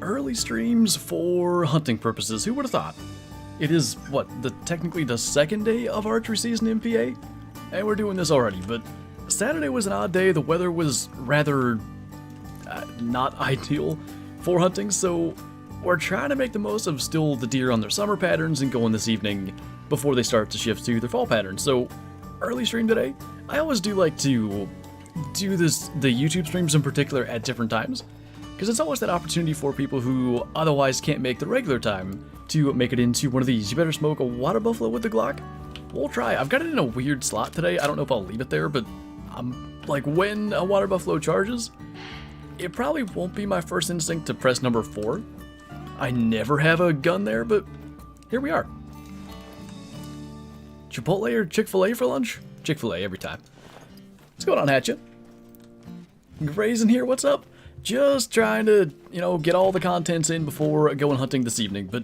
early streams for hunting purposes. Who would have thought? It is, what, technically the second day of archery season in PA? And we're doing this already, but Saturday was an odd day. The weather was rather not ideal for hunting, so we're trying to make the most of still the deer on their summer patterns and going this evening before they start to shift to their fall patterns. So, early stream today. I always do like to do the YouTube streams in particular at different times, because it's always that opportunity for people who otherwise can't make the regular time to make it into one of these. You better smoke a water buffalo with the Glock? We'll try. I've got it in a weird slot today. I don't know if I'll leave it there, but I'm like, when a water buffalo charges, it probably won't be my first instinct to press number 4. I never have a gun there, but here we are. Chipotle or Chick-fil-A for lunch? Chick-fil-A every time. What's going on, Hatchet? Gray's in here, what's up? Just trying to, get all the contents in before going hunting this evening, but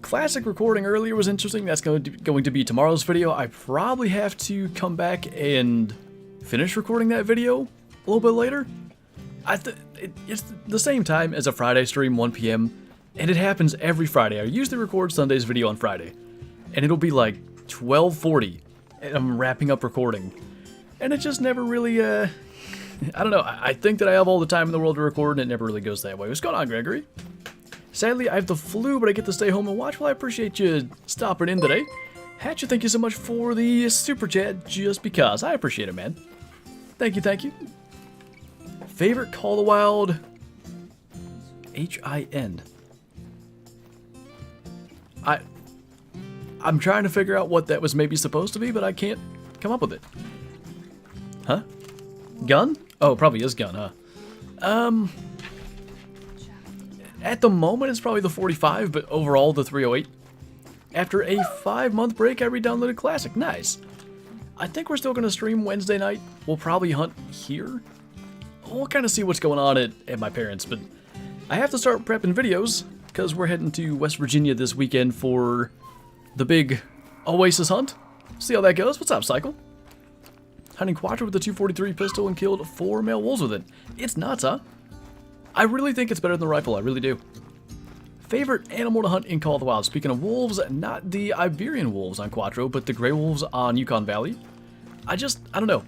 classic recording earlier was interesting. That's going to be tomorrow's video. I probably have to come back and finish recording that video a little bit later. It's the same time as a Friday stream, 1 p.m., and it happens every Friday. I usually record Sunday's video on Friday, and it'll be like 12:40, and I'm wrapping up recording, and it just never really, I don't know, I think that I have all the time in the world to record, and it never really goes that way. What's going on, Gregory? Sadly, I have the flu, but I get to stay home and watch. Well, I appreciate you stopping in today. Hatchet, thank you so much for the super chat, just because. I appreciate it, man. Thank you, thank you. Favorite Call of the Wild? H-I-N. I'm trying to figure out what that was maybe supposed to be, but I can't come up with it. Huh? Gun? Oh, probably is gun, huh? At the moment, it's probably the 45, but overall, the 308. After a 5-month break, I re-downloaded Classic. Nice. I think we're still going to stream Wednesday night. We'll probably hunt here. We'll kind of see what's going on at my parents', but I have to start prepping videos, because we're heading to West Virginia this weekend for the big Oasis hunt. See how that goes. What's up, Cycle? Hunting Quattro with the 243 pistol and killed 4 male wolves with it. It's nuts, huh? I really think it's better than the rifle, I really do. Favorite animal to hunt in Call of the Wild? Speaking of wolves, not the Iberian wolves on Quattro, but the gray wolves on Yukon Valley. I don't know.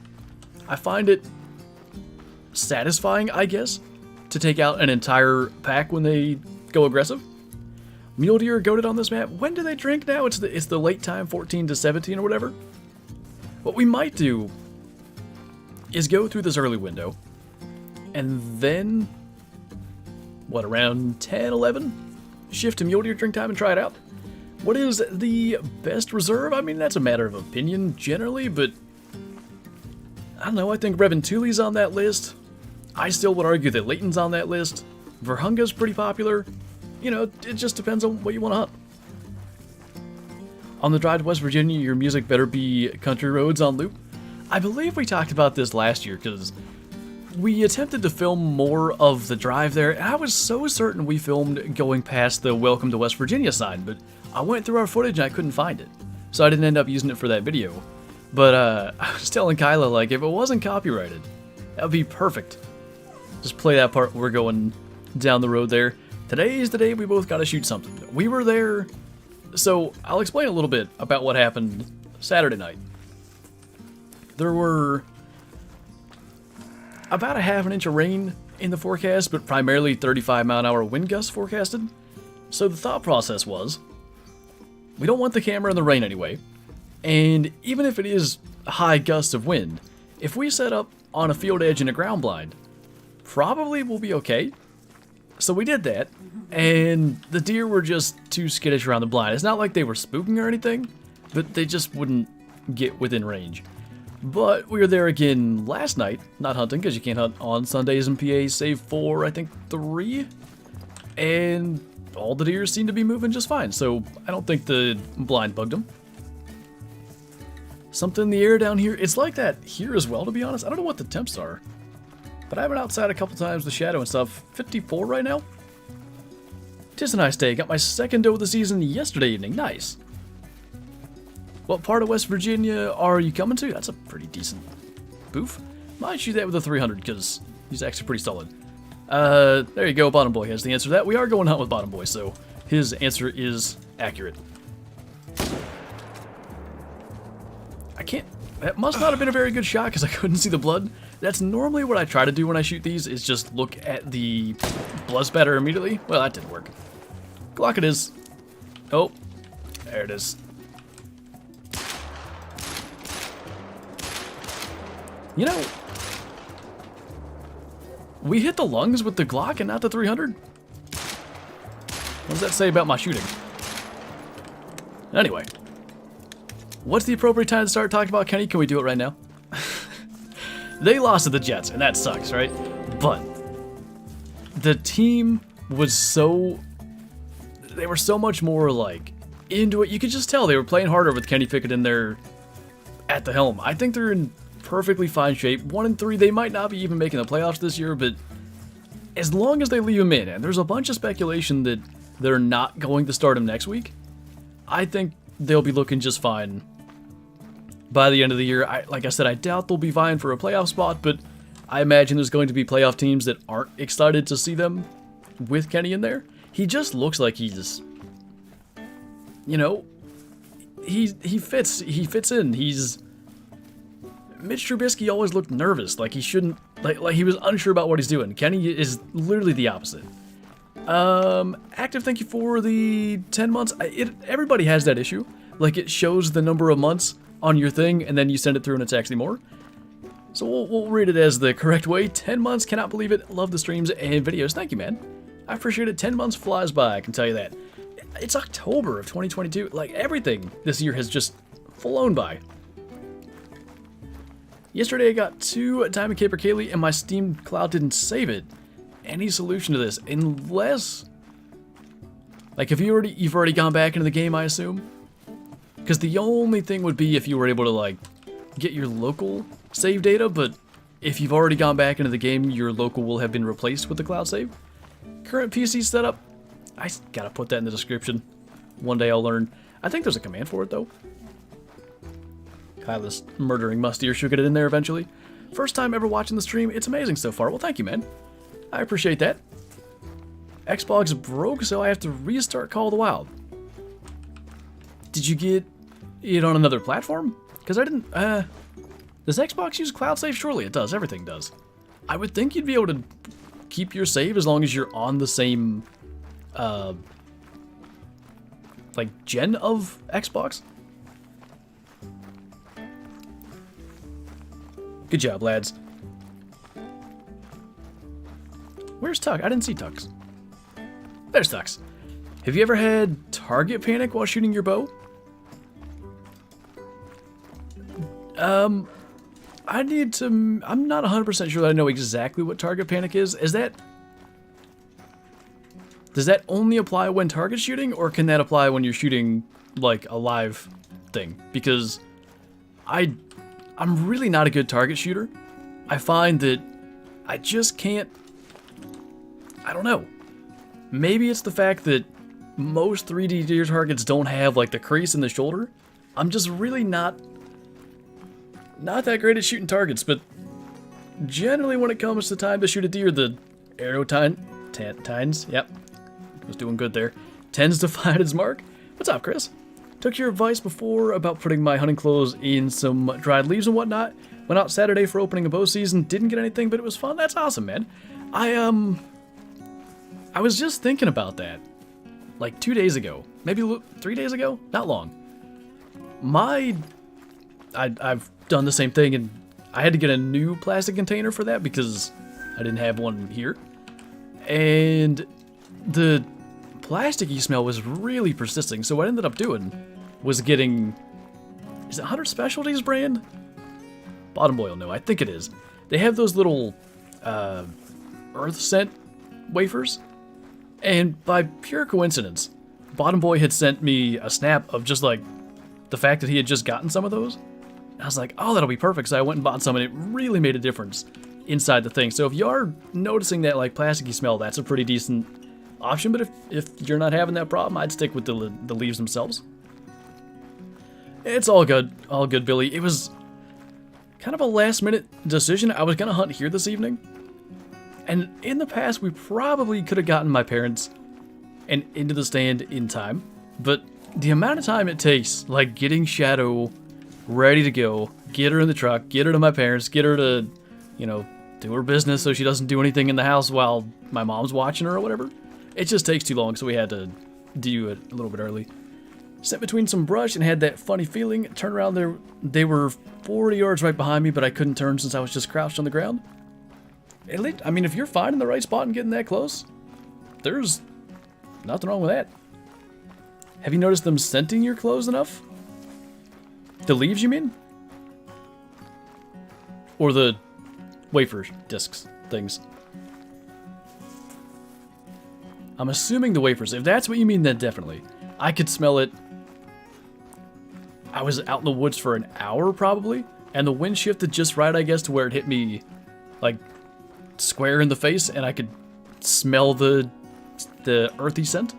I find it satisfying, I guess, to take out an entire pack when they go aggressive. Mule deer are goated on this map. When do they drink now? It's the late time, 14 to 17 or whatever. What we might do is go through this early window, and then, what, around 10, 11? Shift to mule deer drink time and try it out. What is the best reserve? I mean, that's a matter of opinion generally, but I don't know. I think Reventuli's on that list. I still would argue that Layton's on that list. Virhunga's pretty popular. It just depends on what you want to hunt. On the drive to West Virginia, your music better be country roads on loop. I believe we talked about this last year, because we attempted to film more of the drive there, and I was so certain we filmed going past the Welcome to West Virginia sign, but I went through our footage and I couldn't find it. So I didn't end up using it for that video. But I was telling Kyla, like, if it wasn't copyrighted, that would be perfect. Just play that part where we're going down the road there. Today is the day we both got to shoot something. We were there, so I'll explain a little bit about what happened Saturday night. There were about a half an inch of rain in the forecast, but primarily 35-mile-an-hour wind gusts forecasted. So the thought process was, we don't want the camera in the rain anyway, and even if it is high gusts of wind, if we set up on a field edge in a ground blind, probably we'll be okay. So we did that, and the deer were just too skittish around the blind. It's not like they were spooking or anything, but they just wouldn't get within range. But we were there again last night, not hunting, because you can't hunt on Sundays in PA, save for, I think, 3. And all the deer seem to be moving just fine, so I don't think the blind bugged them. Something in the air down here. It's like that here as well, to be honest. I don't know what the temps are, but I've been outside a couple times, the shadow and stuff. 54 right now. Tis a nice day. Got my second doe of the season yesterday evening. Nice. What part of West Virginia are you coming to? That's a pretty decent boof. Might shoot that with a 300 because he's actually pretty solid. There you go, Bottom Boy has the answer to that. We are going hunt with Bottom Boy, so his answer is accurate. I can't... That must not have been a very good shot, because I couldn't see the blood. That's normally what I try to do when I shoot these, is just look at the blood spatter immediately. Well, that didn't work. Glock it is. Oh, there it is. You know, we hit the lungs with the Glock and not the 300? What does that say about my shooting? Anyway, what's the appropriate time to start talking about Kenny? Can we do it right now? They lost to the Jets, and that sucks, right? But the team was so... They were so much more, like, into it. You could just tell they were playing harder with Kenny Pickett in there at the helm. I think they're in perfectly fine shape. 1-3, they might not be even making the playoffs this year, but as long as they leave him in, and there's a bunch of speculation that they're not going to start him next week, I think they'll be looking just fine by the end of the year. Like I said, I doubt they'll be vying for a playoff spot, but I imagine there's going to be playoff teams that aren't excited to see them with Kenny in there. He just looks like he's, you know, he fits in. Mitch Trubisky always looked nervous, like he shouldn't, like he was unsure about what he's doing. Kenny is literally the opposite. Active, thank you for the 10 months. Everybody has that issue. Like, it shows the number of months on your thing, and then you send it through and it's actually more. So we'll read it as the correct way. 10 months, cannot believe it. Love the streams and videos. Thank you, man. I appreciate it. 10 months flies by, I can tell you that. It's October of 2022. Like, everything this year has just flown by. Yesterday I got 2 Diamond Caper Kaylee and my Steam Cloud didn't save it. Any solution to this? Unless... Like, if you've already gone back into the game, I assume? Because the only thing would be if you were able to, like, get your local save data, but if you've already gone back into the game, your local will have been replaced with the cloud save. Current PC setup, I gotta put that in the description. One day I'll learn. I think there's a command for it, though. Kyla's murdering Mustier should get it in there eventually. First time ever watching the stream. It's amazing so far. Well, thank you, man. I appreciate that. Xbox broke, so I have to restart Call of the Wild. Did you get it on another platform? Because I didn't... Does Xbox use cloud save? Surely it does. Everything does. I would think you'd be able to keep your save as long as you're on the same... like, gen of Xbox? Good job, lads. Where's Tuck? I didn't see Tuck's. There's Tuck's. Have you ever had target panic while shooting your bow? I need to... I'm not 100% sure that I know exactly what target panic is. Is that... Does that only apply when target shooting, or can that apply when you're shooting, like, a live thing? Because I'm really not a good target shooter. I find that I just can't... I don't know. Maybe it's the fact that most 3D deer targets don't have, like, the crease in the shoulder. I'm just really not that great at shooting targets, but generally when it comes to time to shoot a deer, the arrow tines, yep, was doing good there, tends to find its mark. What's up, Chris? Took your advice before about putting my hunting clothes in some dried leaves and whatnot. Went out Saturday for opening a bow season, didn't get anything, but it was fun. That's awesome, man. I was just thinking about that, like 2 days ago, maybe 3 days ago, not long. I've done the same thing, and I had to get a new plastic container for that because I didn't have one here. And the plasticky smell was really persisting, so what I ended up doing was getting... Is it Hunter Specialties brand? Bottom Boy will know, I think it is. They have those little earth scent wafers, and by pure coincidence, Bottom Boy had sent me a snap of just like the fact that he had just gotten some of those. And I was like, oh, that'll be perfect. So I went and bought some, and it really made a difference inside the thing. So if you are noticing that like plasticky smell, that's a pretty decent option. But if you're not having that problem, I'd stick with the leaves themselves. It's all good, Billy. It was kind of a last minute decision. I was gonna hunt here this evening, And in the past, we probably could have gotten my parents and into the stand in time, but the amount of time it takes, like getting Shadow ready to go, get her in the truck, get her to my parents, get her to, you know, do her business so she doesn't do anything in the house while my mom's watching her or whatever. It just takes too long, so we had to do it a little bit early. Sat between some brush and had that funny feeling. Turned around there, they were 40 yards right behind me, but I couldn't turn since I was just crouched on the ground. At least, I mean, if you're finding the right spot and getting that close, there's nothing wrong with that. Have you noticed them scenting your clothes enough? The leaves, you mean? Or the wafer discs things? I'm assuming the wafers. If that's what you mean, then definitely. I could smell it. I was out in the woods for an hour, probably, and the wind shifted just right, I guess, to where it hit me, like, square in the face, and I could smell the earthy scent.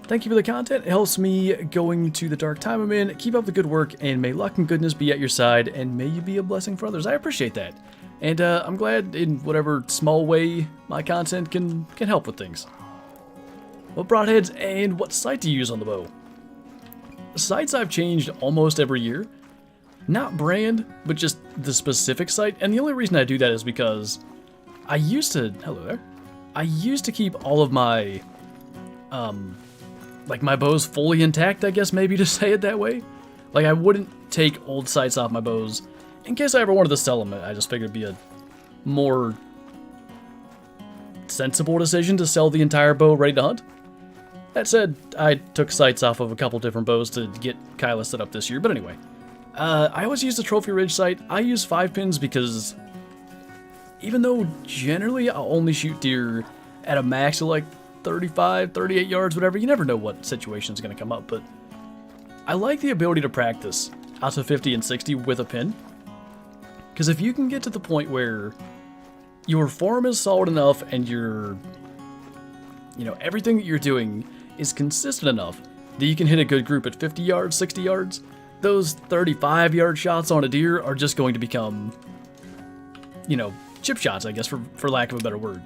Thank you for the content. It helps me going to the dark time I'm in. Keep up the good work, and may luck and goodness be at your side, and may you be a blessing for others. I appreciate that. And I'm glad in whatever small way my content can help with things. What broadheads and what sight do you use on the bow? Sights I've changed almost every year. Not brand, but just the specific sight. And the only reason I do that is because I used to... Hello there. I used to keep all of my... like my bows fully intact, I guess, maybe to say it that way. Like, I wouldn't take old sights off my bows in case I ever wanted to sell them. I just figured it'd be a more sensible decision to sell the entire bow ready to hunt. That said, I took sights off of a couple different bows to get Kyla set up this year, but anyway. I always use the Trophy Ridge sight. I use 5 pins because even though generally I'll only shoot deer at a max of like 35, 38 yards, whatever, you never know what situation's going to come up, but I like the ability to practice out to 50 and 60 with a pin. Because if you can get to the point where your form is solid enough and your, you know, everything that you're doing is consistent enough that you can hit a good group at 50 yards, 60 yards, those 35-yard shots on a deer are just going to become, you know, chip shots, I guess, for lack of a better word.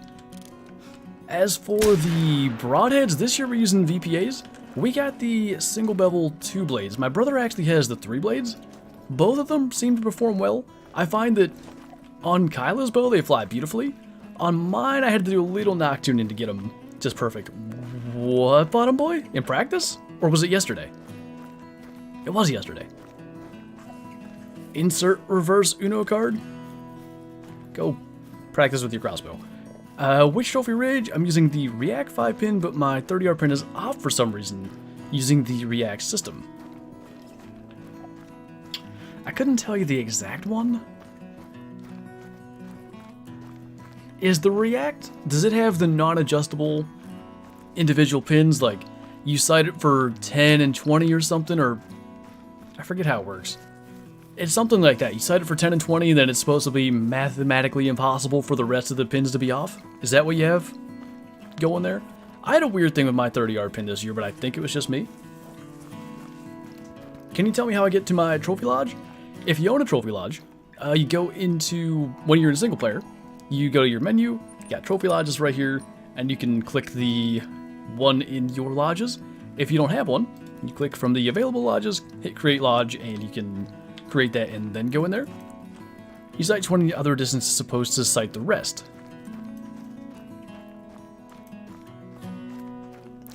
As for the broadheads, this year we're using VPAs. We got the single bevel 2 blades. My brother actually has the 3 blades. Both of them seem to perform well. I find that on Kyla's bow, they fly beautifully. On mine, I had to do a little noctuning to get them just perfect. What, bottom boy? In practice? Or was it yesterday? It was yesterday. Insert reverse Uno card. Go practice with your crossbow. Which Trophy Ridge? I'm using the React 5 pin, but my 30-yard pin is off for some reason, using the React system. I couldn't tell you the exact one. Is the React, does it have the non-adjustable individual pins, like you sight it for 10 and 20 or something, or I forget how it works. It's something like that. You sight it for 10 and 20, then it's supposed to be mathematically impossible for the rest of the pins to be off? Is that what you have going there? I had a weird thing with my 30-yard pin this year, but I think it was just me. Can you tell me how I get to my Trophy Lodge? If you own a Trophy Lodge, you go into, when you're in a single player, you go to your menu, you got Trophy Lodges right here, and you can click the one in your lodges. If you don't have one, you click from the available lodges, hit Create Lodge, and you can create that and then go in there. You sight 20 other distance is supposed to sight the rest.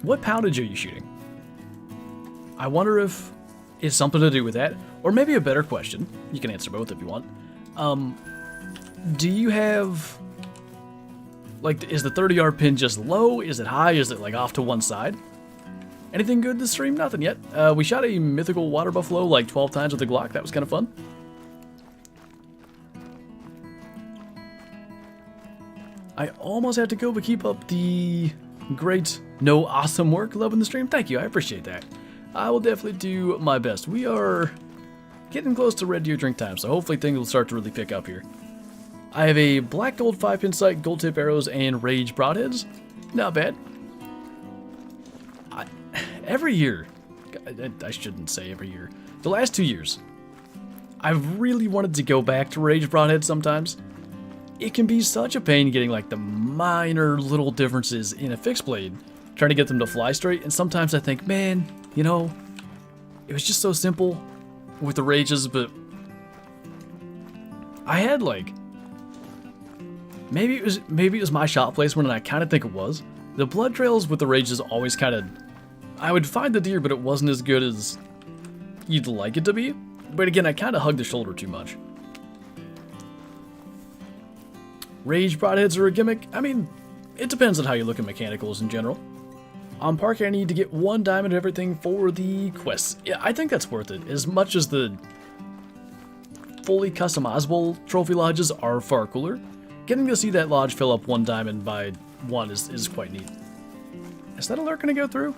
What poundage are you shooting? I wonder if it's something to do with that, or maybe a better question, you can answer both if you want. Do you have, like, is the 30-yard pin just low? Is it high? Is it like off to one side? Anything good this stream? Nothing yet. We shot a mythical water buffalo like 12 times with the Glock. That was kind of fun. I almost had to go, but keep up the great, no awesome work. Loving the stream. Thank you. I appreciate that. I will definitely do my best. We are getting close to red deer drink time, so hopefully things will start to really pick up here. I have a black gold 5-pin sight, gold tip arrows, and rage broadheads. Not bad. Every year, I shouldn't say every year, the last 2 years, I've really wanted to go back to rage broadheads sometimes. it can be such a pain getting like the minor little differences in a fixed blade, trying to get them to fly straight, and sometimes I think, man, you know, it was just so simple with the rages, but I had like, maybe it was my shot placement, and I kind of think it was. The blood trails with the rages always kind of, I would find the deer, but it wasn't as good as you'd like it to be. But again, I kind of hugged the shoulder too much. Rage broadheads are a gimmick? I mean, it depends on how you look at mechanicals in general. On Parque, I need to get 1 diamond of everything for the quests. Yeah, I think that's worth it. As much as the fully customizable trophy lodges are far cooler, getting to see that lodge fill up 1 diamond by 1 is quite neat. Is that alert going to go through?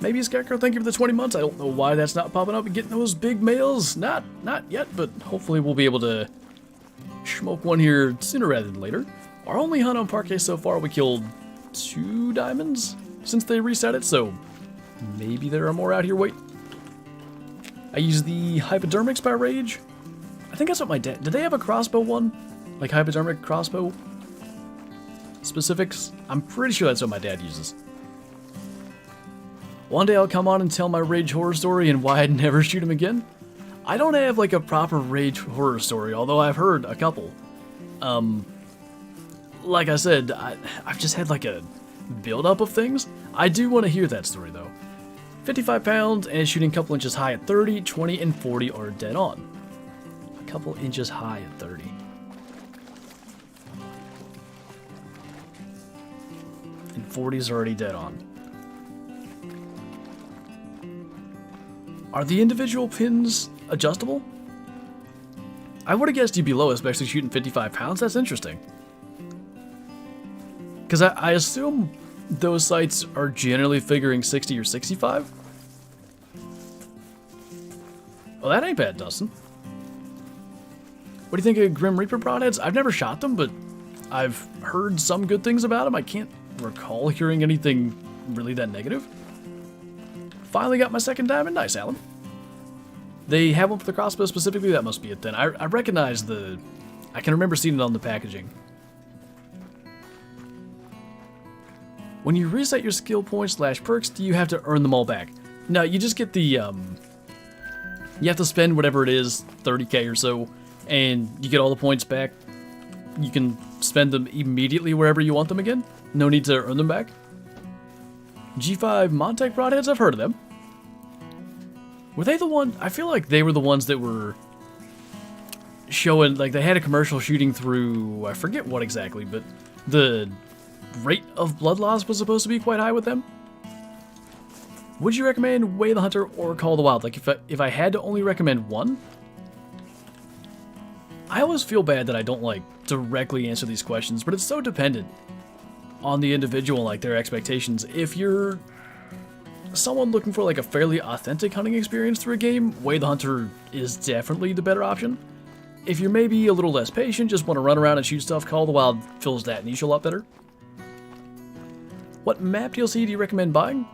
Maybe a Scarecrow, thank you for the 20 months. I don't know why that's not popping up and getting those big males. Not yet, but hopefully we'll be able to smoke one here sooner rather than later. Our only hunt on Parque so far, we killed 2 diamonds since they reset it, so maybe there are more out here. Wait. I use the hypodermics by Rage. I think that's what my dad... Did they have a crossbow one? Like hypodermic crossbow specifics? I'm pretty sure that's what my dad uses. One day I'll come on and tell my Rage horror story and why I'd never shoot him again. I don't have like a proper Rage horror story, although I've heard a couple. Like I said, I've just had like a build-up of things. I do want to hear that story though. 55 pounds and shooting a couple inches high at 30, 20, and 40 are dead on. A couple inches high at 30. And 40 is already dead on. Are the individual pins adjustable? I would have guessed you'd be low, especially shooting 55 pounds. That's interesting. Because I assume those sights are generally figuring 60 or 65. Well, that ain't bad, Dustin. What do you think of Grim Reaper broadheads? I've never shot them, but I've heard some good things about them. I can't recall hearing anything really that negative. Finally got my 2nd diamond. Nice, Alan. They have one for the crossbow specifically. That must be it then. I recognize the... I can remember seeing it on the packaging. When you reset your skill points / perks, do you have to earn them all back? No, you just get the... You have to spend whatever it is, 30k or so, and you get all the points back. You can spend them immediately wherever you want them again. No need to earn them back. G5 Montec broadheads, I've heard of them. Were they the one? I feel like they were the ones that were showing, like they had a commercial shooting through, I forget what exactly, but the rate of blood loss was supposed to be quite high with them. Would you recommend Way the Hunter or Call of the Wild? Like if I had to only recommend one? I always feel bad that I don't like directly answer these questions, but it's so dependent on the individual, like their expectations. If you're someone looking for like a fairly authentic hunting experience through a game, Way the Hunter is definitely the better option. If you're maybe a little less patient, just want to run around and shoot stuff, Call of the Wild fills that niche a lot better. What map DLC do you recommend buying?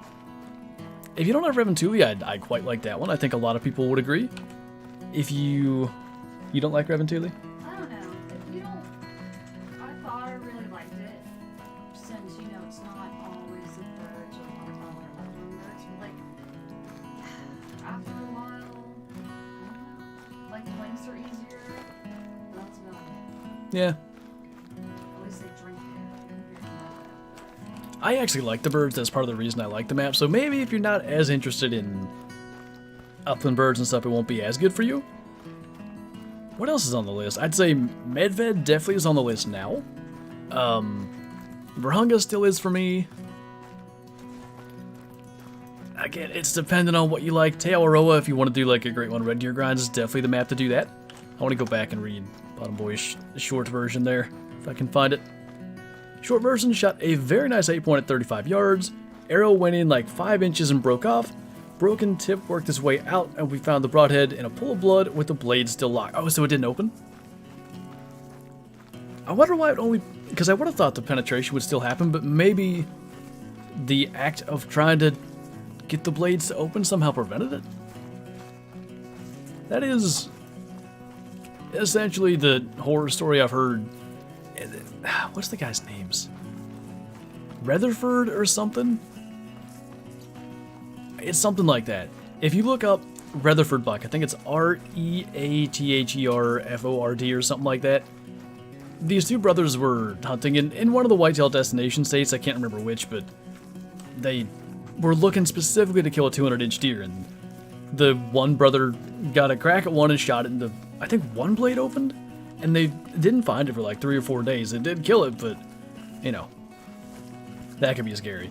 If you don't have Reventuli, I quite like that one. I think a lot of people would agree. If you don't like Reventuli? I don't know. If you don't, I thought I really liked it, since you know it's not always the birds or waterfowl or upland birds, but like after a while, I don't know, like links are easier. That's about it. Yeah. At least they drink it. I actually like the birds. That's part of the reason I like the map. So maybe if you're not as interested in upland birds and stuff, it won't be as good for you. What else is on the list? I'd say Medved definitely is on the list now. Virunga still is for me. Again, it's dependent on what you like. Te Awaroa, if you want to do like a great one, Red Deer Grinds is definitely the map to do that. I want to go back and read Bottom Boy's short version there, if I can find it. Short version shot a very nice 8-point at 35 yards. Arrow went in like 5 inches and broke off. Broken tip worked its way out, and we found the broadhead in a pool of blood with the blade still locked. Oh, so it didn't open? I wonder why it only... Because I would have thought the penetration would still happen, but maybe the act of trying to get the blades to open somehow prevented it? That is essentially the horror story I've heard. What's the guy's names? Rutherford or something? It's something like that. If you look up Rutherford buck, I think it's Reatherford or something like that. These two brothers were hunting in one of the whitetail destination states. I can't remember which, but they were looking specifically to kill a 200-inch deer, and the one brother got a crack at one and shot it in the, I think one blade opened, and they didn't find it for like 3 or 4 days. It did kill it, but, you know, that could be scary.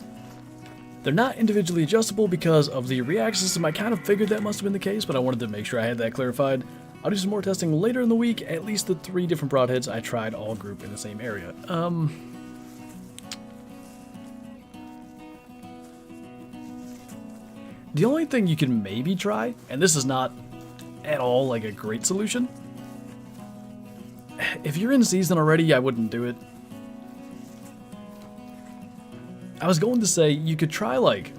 They're not individually adjustable because of the react system. I kind of figured that must have been the case, but I wanted to make sure I had that clarified. I'll do some more testing later in the week. At least the 3 different broadheads I tried all group in the same area. The only thing you can maybe try, and this is not at all like a great solution, if you're in season already, I wouldn't do it. I was going to say you could try like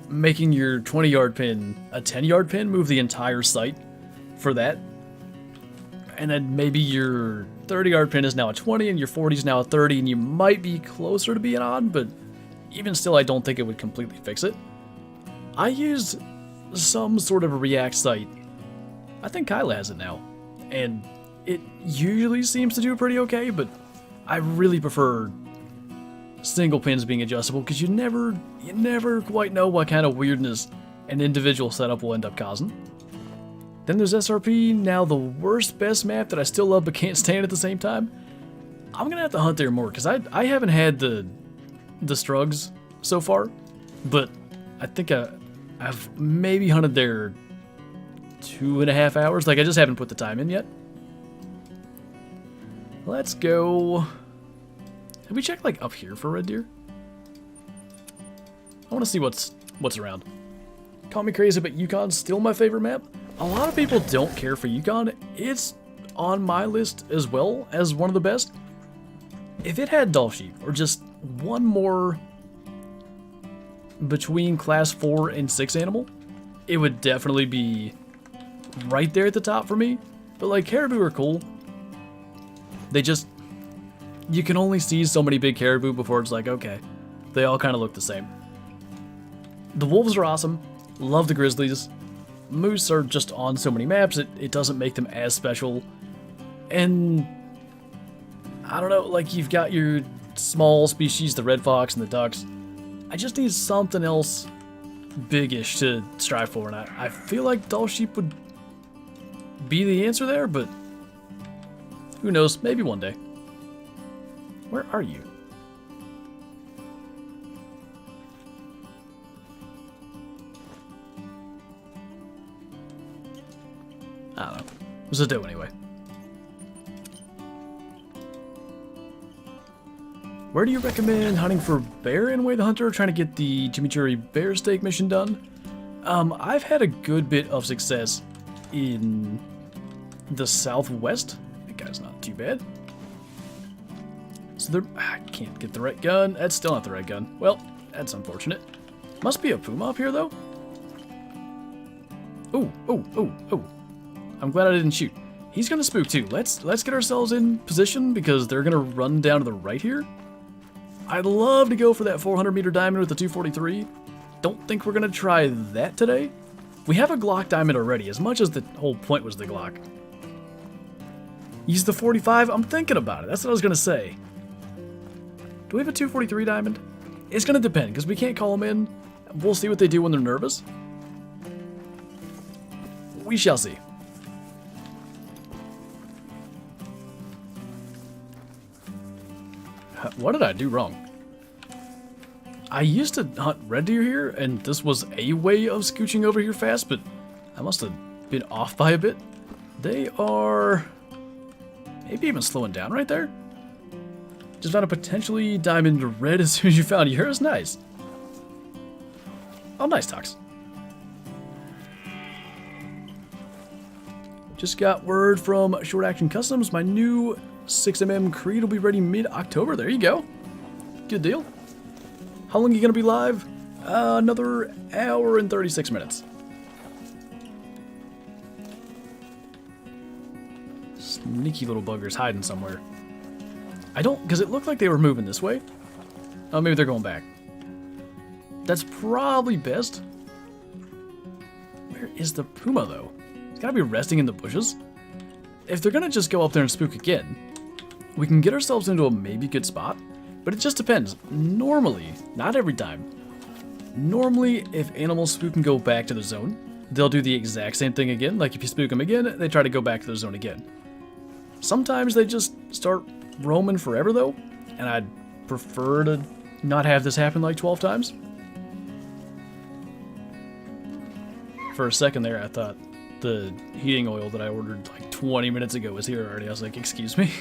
making your 20-yard pin a 10-yard pin, move the entire sight for that, and then maybe your 30-yard pin is now a 20 and your 40 is now a 30, and you might be closer to being on, but even still I don't think it would completely fix it. I used some sort of a react sight. I think Kyla has it now, and it usually seems to do pretty okay, but I really prefer single pins being adjustable because you never quite know what kind of weirdness an individual setup will end up causing. Then there's SRP, now the worst best map that I still love but can't stand at the same time. I'm gonna have to hunt there more because I haven't had the strugs so far, but I think I've maybe hunted there 2.5 hours. Like, I just haven't put the time in yet. Let's go. Have we checked like up here for red deer? I want to see what's around. Call me crazy, but Yukon's still my favorite map. A lot of people don't care for Yukon. It's on my list as well as one of the best. If it had Dolph Sheep, or just one more between class 4 and 6 animal, it would definitely be right there at the top for me. But like, caribou are cool. They just, you can only see so many big caribou before it's like, okay, they all kind of look the same. The wolves are awesome. Love the grizzlies. Moose are just on so many maps, it doesn't make them as special. And I don't know, like, you've got your small species, the red fox and the ducks. I just need something else biggish to strive for, and I feel like Dolph Sheep would be the answer there, but who knows, maybe one day. Where are you? I don't know. It was a doe anyway. Where do you recommend hunting for bear in Way the Hunter? Trying to get the chimichurri bear steak mission done. I've had a good bit of success in the southwest. That guy's not too bad. So I can't get the right gun. That's still not the right gun. Well, that's unfortunate. Must be a Puma up here though. Oh. I'm glad I didn't shoot. He's gonna spook too. Let's get ourselves in position because they're gonna run down to the right here. I'd love to go for that 400-meter diamond with the 243. Don't think we're gonna try that today. We have a Glock diamond already, as much as the whole point was the Glock. Use the 45? I'm thinking about it. That's what I was gonna say. Do we have a 243 diamond? It's gonna depend, because we can't call them in. We'll see what they do when they're nervous. We shall see. What did I do wrong? I used to hunt red deer here, and this was a way of scooching over here fast, but I must have been off by a bit. They are maybe even slowing down right there. Just found a potentially diamond red as soon as you found yours. Nice. Oh, nice, Tox. Just got word from Short Action Customs. My new 6mm Creed will be ready mid-October. There you go. Good deal. How long are you going to be live? Another hour and 36 minutes. sneaky little buggers hiding somewhere. I don't, because it looked like they were moving this way. Oh, maybe they're going back. That's probably best. Where is the Puma, though? He's gotta be resting in the bushes. If they're gonna just go up there and spook again, we can get ourselves into a maybe good spot, but it just depends. Normally, not every time, normally if animals spook and go back to the zone, they'll do the exact same thing again. Like if you spook them again, they try to go back to the zone again. Sometimes they just start roaming forever though, and I'd prefer to not have this happen like 12 times. For a second there, I thought the heating oil that I ordered like 20 minutes ago was here already. I was like, excuse me?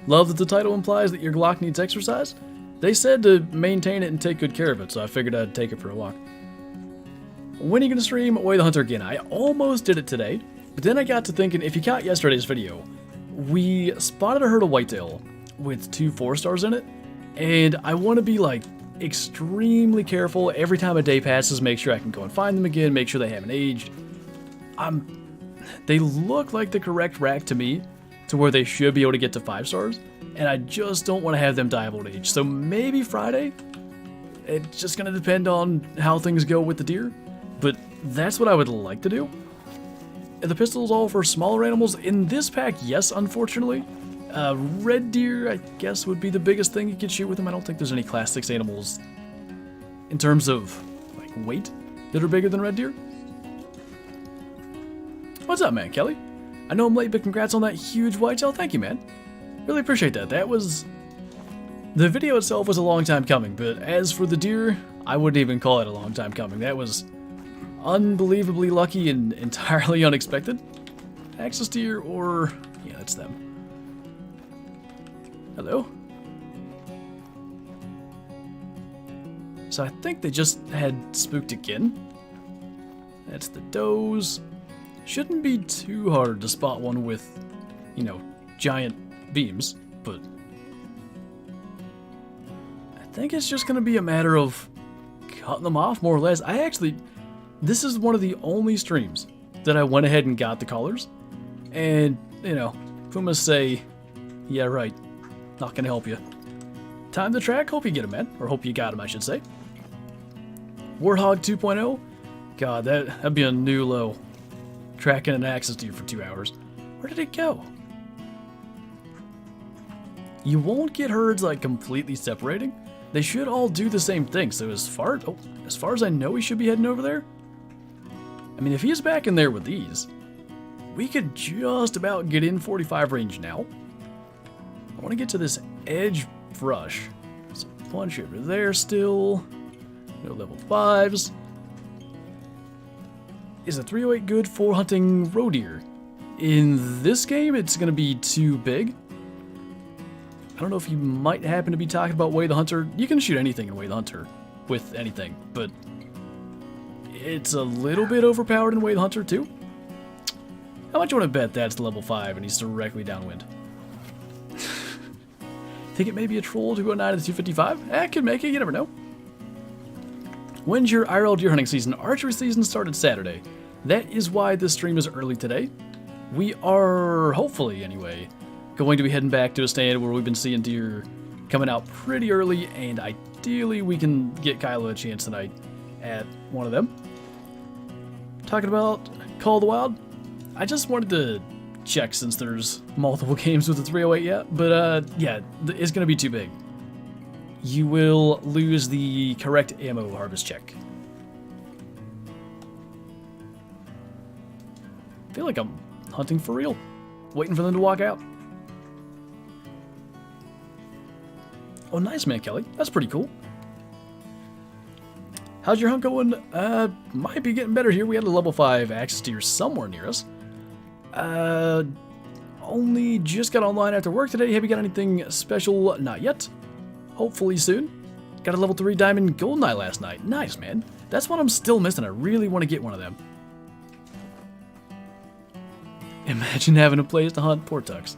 Love that the title implies that your Glock needs exercise. They said to maintain it and take good care of it, so I figured I'd take it for a walk. When are you going to stream Way the Hunter again? I almost did it today, but then I got to thinking, if you caught yesterday's video, we spotted a herd of whitetail with 2 4-stars in it, and I want to be like extremely careful every time a day passes, make sure I can go and find them again, make sure they haven't aged. They look like the correct rack to me, to where they should be able to get to 5 stars, and I just don't want to have them die of old age. So maybe Friday? It's just going to depend on how things go with the deer, but that's what I would like to do. The pistol's all for smaller animals. In this pack, yes, unfortunately. Red deer, I guess, would be the biggest thing you could shoot with them. I don't think there's any class 6 animals in terms of like weight that are bigger than red deer. What's up, man, Kelly? I know I'm late, but congrats on that huge whitetail. Thank you, man. Really appreciate that. The video itself was a long time coming, but as for the deer, I wouldn't even call it a long time coming. That was unbelievably lucky and entirely unexpected. Axis deer or... yeah, that's them. Hello? So I think they just had spooked again. That's the does. Shouldn't be too hard to spot one with, you know, giant beams, but I think it's just going to be a matter of cutting them off, more or less. This is one of the only streams that I went ahead and got the collars, and, you know, Pumas say, yeah, right, not going to help you. Time to track, hope you get him, man, or hope you got him, I should say. Warthog 2.0, God, that'd be a new low. Tracking an axis deer for 2 hours. Where did it go? You won't get herds like completely separating. They should all do the same thing. So as far as I know, he should be heading over there. I mean, if he's back in there with these, we could just about get in 45 range now. I want to get to this edge brush. There's a bunch over there still. No level 5s. Is a 308 good for hunting roe deer? In this game, it's going to be too big. I don't know if you might happen to be talking about Way the Hunter. You can shoot anything in Way the Hunter with anything, but it's a little bit overpowered in Way the Hunter too. How much you want to bet that's level 5 and he's directly downwind? Think it may be a troll 209 to the 255? I could make it, you never know. When's your IRL deer hunting season? Archery season started Saturday. That is why this stream is early today. We are, hopefully anyway, going to be heading back to a stand where we've been seeing deer coming out pretty early, and ideally we can get Kylo a chance tonight at one of them. Talking about Call of the Wild, I just wanted to check since there's multiple games with the 308 yet, but yeah, it's going to be too big. You will lose the correct ammo harvest check. I feel like I'm hunting for real, waiting for them to walk out. Oh, nice, man, Kelly. That's pretty cool. How's your hunt going? Might be getting better here. We had a level 5 axis deer somewhere near us. Only just got online after work today. Have you got anything special? Not yet. Hopefully soon. Got a level 3 diamond goldeneye last night. Nice, man. That's what I'm still missing. I really want to get one of them. Imagine having a place to hunt portucks.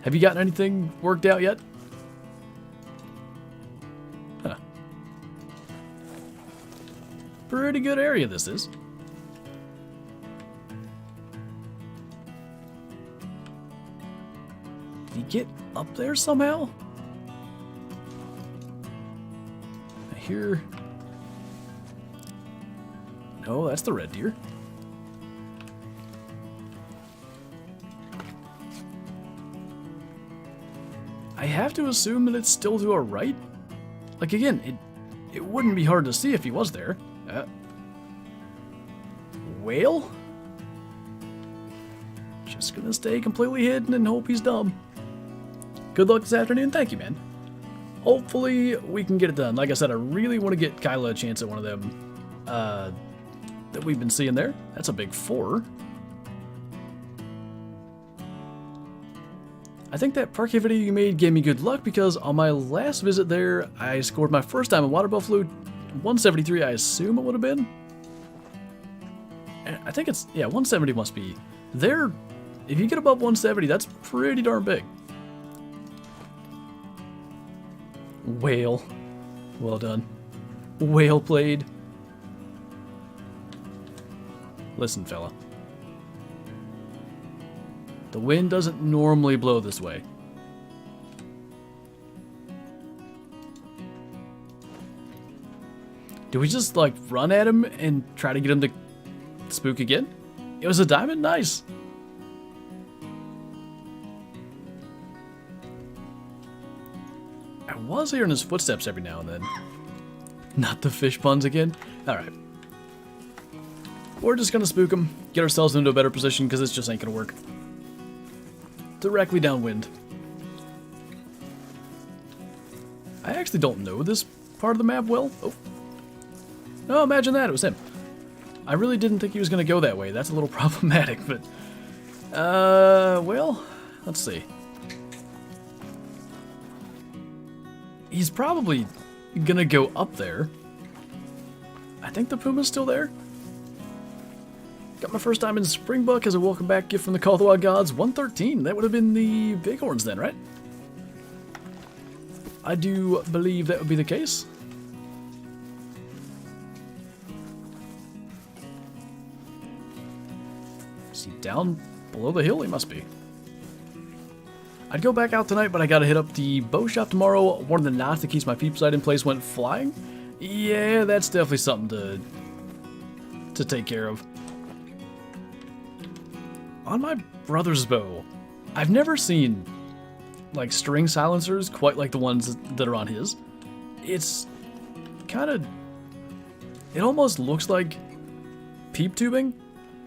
Have you gotten anything worked out yet? Huh. Pretty good area this is. Did he get up there somehow? I hear... No, that's the red deer. I have to assume that it's still to our right. Like, again, it wouldn't be hard to see if he was there. Whale? Just gonna stay completely hidden and hope he's dumb. Good luck this afternoon. Thank you, man. Hopefully we can get it done. Like I said, I really want to get Kyla a chance at one of them that we've been seeing there. That's a big 4. I think that Parque video you made gave me good luck because on my last visit there, I scored my first time in water buffalo 173, I assume it would have been. I think it's, yeah, 170 must be. There, if you get above 170, that's pretty darn big. Whale. Well done. Whale played. Listen, fella. The wind doesn't normally blow this way. Do we just, like, run at him and try to get him to spook again? It was a diamond? Nice. I was hearing his footsteps every now and then. Not the fish puns again? Alright. We're just gonna spook him, get ourselves into a better position, because this just ain't gonna work. Directly downwind. I actually don't know this part of the map well. Oh. Oh, imagine that, it was him. I really didn't think he was gonna go that way. That's a little problematic, but... well, let's see. He's probably gonna go up there. I think the Puma's still there. Got my first time in Springbuck as a welcome back gift from the Call of the Wild Gods. 113. That would have been the Bighorns then, right? I do believe that would be the case. Is he down below the hill? He must be. I'd go back out tonight, but I gotta hit up the bow shop tomorrow. One of the knots that keeps my peep sight in place went flying. Yeah, that's definitely something to take care of. On my brother's bow, I've never seen like string silencers quite like the ones that are on his. It's kind of, it almost looks like peep tubing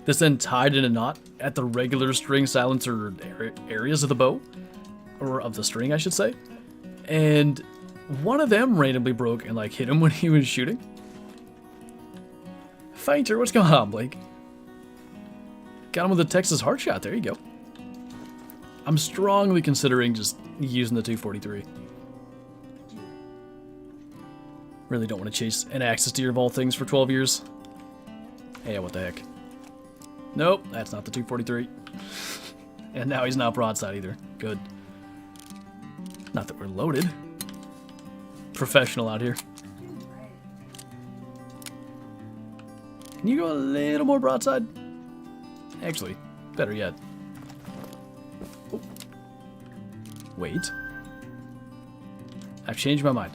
that's then tied in a knot at the regular string silencer areas of the bow, or of the string I should say. And one of them randomly broke and like hit him when he was shooting. Flinter, what's going on, Blake? Got him with a Texas heart shot. There you go. I'm strongly considering just using the 243. Really don't want to chase an axis deer of all things for 12 years. Hey, what the heck? Nope, that's not the 243. And now he's not broadside either. Good. Not that we're loaded. Professional out here. Can you go a little more broadside? Actually, better yet. Oh. Wait. I've changed my mind.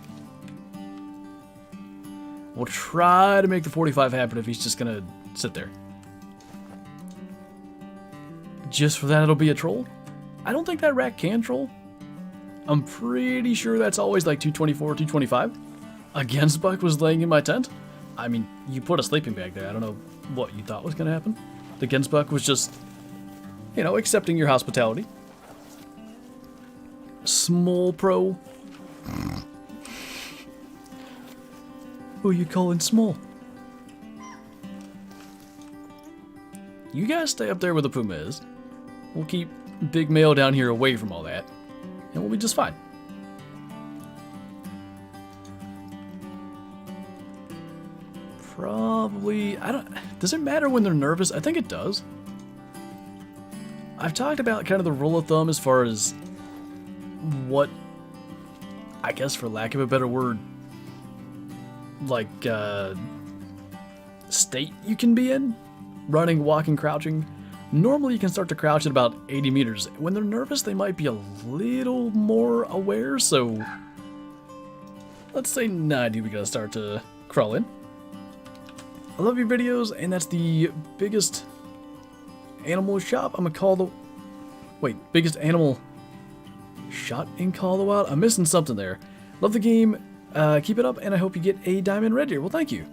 We'll try to make the 45 happen if he's just gonna sit there. Just for that, it'll be a troll? I don't think that rack can troll. I'm pretty sure that's always like 224, 225. Against Buck was laying in my tent. I mean, you put a sleeping bag there. I don't know what you thought was gonna happen. The Gensbuck was just, you know, accepting your hospitality. Small pro. Who are you calling small? You guys stay up there where the Puma is. We'll keep Big Male down here away from all that, and we'll be just fine. Probably, I don't, does it matter when they're nervous? I think it does. I've talked about kind of the rule of thumb as far as what, I guess for lack of a better word, like, state you can be in. Running, walking, crouching. Normally you can start to crouch at about 80 meters. When they're nervous, they might be a little more aware, so let's say 90 we gotta start to crawl in. I love your videos, and that's the biggest animal shop. I'm gonna call the... Wait, biggest animal shot in Call of the Wild? I'm missing something there. Love the game. Keep it up, and I hope you get a diamond red deer. Well, thank you.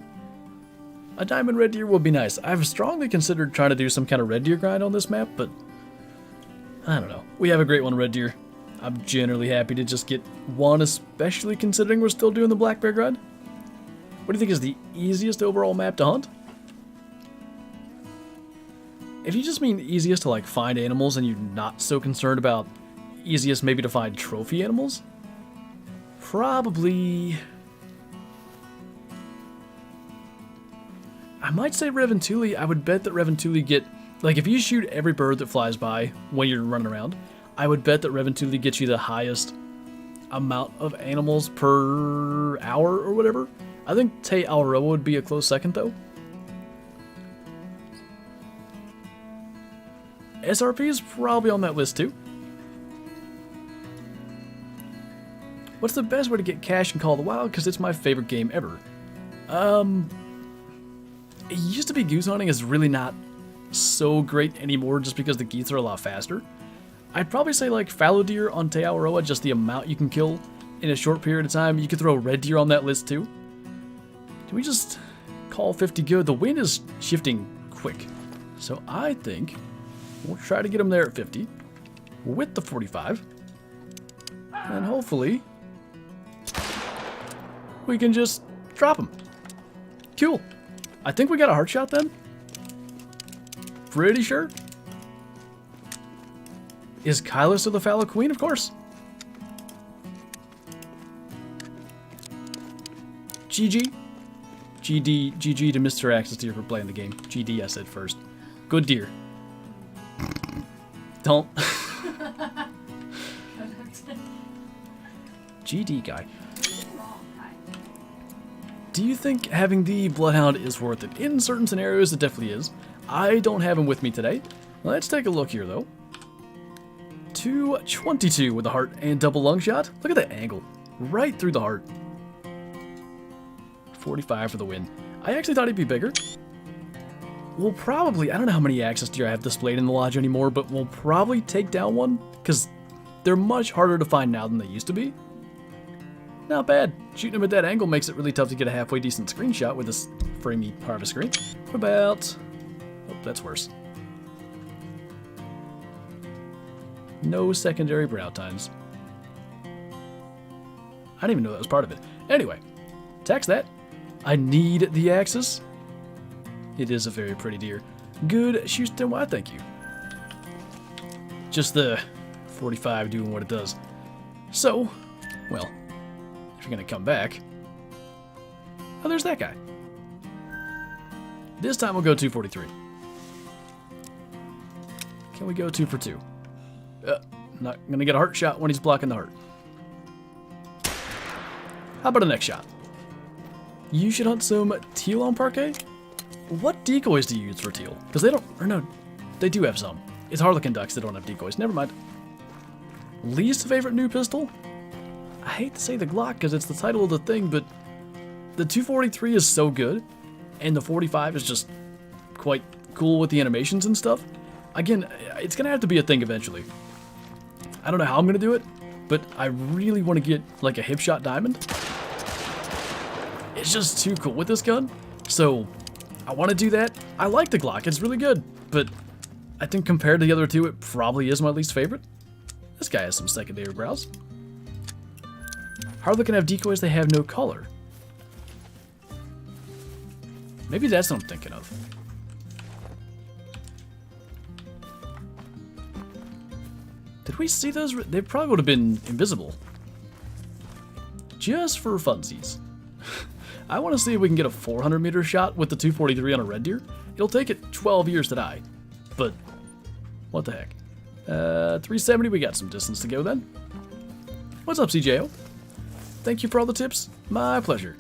A diamond red deer would be nice. I've strongly considered trying to do some kind of red deer grind on this map, but I don't know. We have a great one, red deer. I'm generally happy to just get one, especially considering we're still doing the black bear grind. What do you think is the easiest overall map to hunt? If you just mean easiest to like find animals and you're not so concerned about easiest maybe to find trophy animals, probably... I might say Reventuli. I would bet that Reventuli get... Like, if you shoot every bird that flies by when you're running around, I would bet that Reventuli gets you the highest amount of animals per hour or whatever. I think Te Aotearoa would be a close second, though. SRP is probably on that list, too. What's the best way to get cash in Call of the Wild? Because it's my favorite game ever. It used to be goose hunting is really not so great anymore just because the geese are a lot faster. I'd probably say like fallow deer on Te Aotearoa, just the amount you can kill in a short period of time. You could throw red deer on that list too. Can we just call 50 good? The wind is shifting quick. So I think we'll try to get them there at 50 with the 45. And hopefully we can just drop them. Cool. I think we got a heart shot then. Pretty sure. Is Kyla still the fallow queen? Of course. GG. GG to Mr. Axis Deer for playing the game. GD I said first. Good deer. Don't. GD guy. Do you think having the Bloodhound is worth it? In certain scenarios, it definitely is. I don't have him with me today. Let's take a look here, though. 222 with the heart and double lung shot. Look at that angle. Right through the heart. 45 for the win. I actually thought he'd be bigger. We'll probably... I don't know how many Axis Deer I have displayed in the lodge anymore, but we'll probably take down one, because they're much harder to find now than they used to be. Not bad. Shooting him at that angle makes it really tough to get a halfway decent screenshot with this framey harvest screen. What about... Oh, that's worse. No secondary brow tines. I didn't even know that was part of it. Anyway, tax that. I need the Axis. It is a very pretty deer. Good Houston, why thank you. Just the 45 doing what it does. So, well... If you're gonna come back... Oh, there's that guy. This time we'll go 243. Can we go 2 for 2? Not gonna get a heart shot when he's blocking the heart. How about a next shot? You should hunt some teal on Parque? What decoys do you use for teal? Because they don't... Or no, they do have some. It's Harlequin ducks that don't have decoys. Never mind. Least favorite new pistol? I hate to say the Glock because it's the title of the thing, but the 243 is so good, and the 45 is just quite cool with the animations and stuff. Again, it's going to have to be a thing eventually. I don't know how I'm going to do it, but I really want to get like a hip shot diamond. It's just too cool with this gun, so I want to do that. I like the Glock, it's really good, but I think compared to the other two, it probably is my least favorite. This guy has some secondary brows. Harlequin have decoys, they have no color. Maybe that's what I'm thinking of. Did we see those? They probably would have been invisible. Just for funsies. I want to see if we can get a 400 meter shot with the 243 on a red deer. It'll take it 12 years to die. But, what the heck. 370, we got some distance to go then. What's up, CJO? Thank you for all the tips. My pleasure.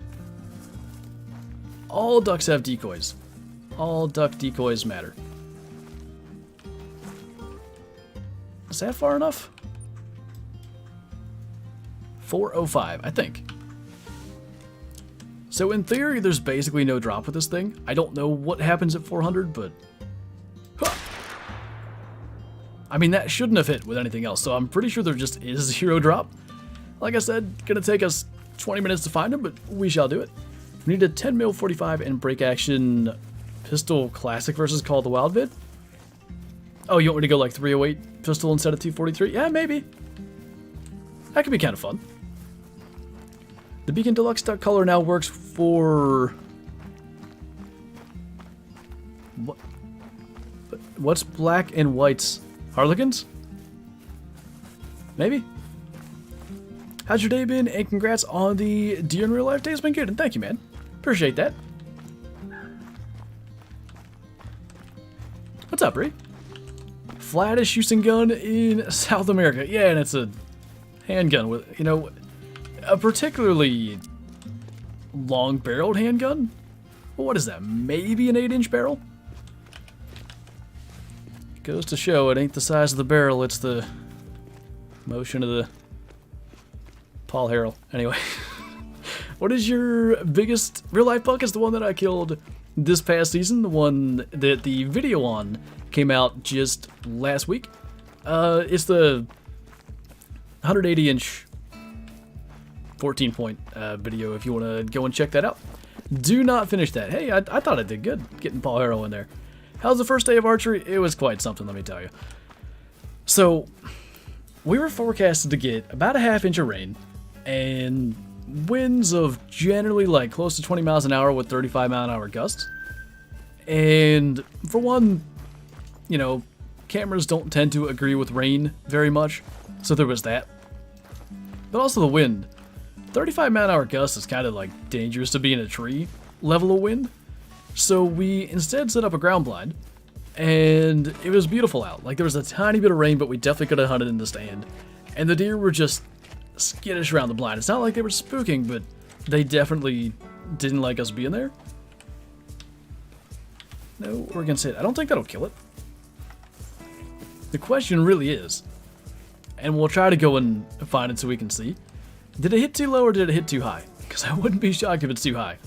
All ducks have decoys. All duck decoys matter. Was that far enough? 405, I think. So in theory, there's basically no drop with this thing. I don't know what happens at 400, but... Huh. I mean, that shouldn't have hit with anything else, so I'm pretty sure there just is 0 drop. Like I said, gonna take us 20 minutes to find him, but we shall do it. We need a 10mm 45 and break action pistol classic versus Call of the Wild vid. Oh, you want me to go like 308 pistol instead of 243? Yeah, maybe. That could be kind of fun. The Beacon Deluxe duck color now works for... What's black and white's? Harlequins? Maybe? How's your day been? And congrats on the Deer in Real Life day. It's been good, and thank you, man. Appreciate that. What's up, Bree? Flattest shooting gun in South America. Yeah, and it's a handgun with, you know, a particularly long-barreled handgun. What is that? Maybe an 8-inch barrel? Goes to show it ain't the size of the barrel, it's the motion of the Paul Harrell. Anyway, what is your biggest real-life buck? Is the one that I killed this past season, the one that the video on came out just last week. It's the 180-inch 14-point video if you want to go and check that out. Do not finish that. Hey, I thought I did good getting Paul Harrell in there. How's the first day of archery? It was quite something, let me tell you. So, we were forecasted to get about a half-inch of rain and winds of generally like close to 20 miles an hour with 35-mile-an-hour gusts. And for one, you know, cameras don't tend to agree with rain very much, so there was that. But also the wind. 35-mile-an-hour gusts is kind of like dangerous to be in a tree level of wind. So we instead set up a ground blind, and it was beautiful out. Like, there was a tiny bit of rain, but we definitely could have hunted in the stand. And the deer were just skittish around the blind. It's not like they were spooking, but they definitely didn't like us being there. No Oregon State. I don't think that'll kill it. The question really is, and we'll try to go and find it so we can see, did it hit too low or did it hit too high? Because I wouldn't be shocked if it's too high.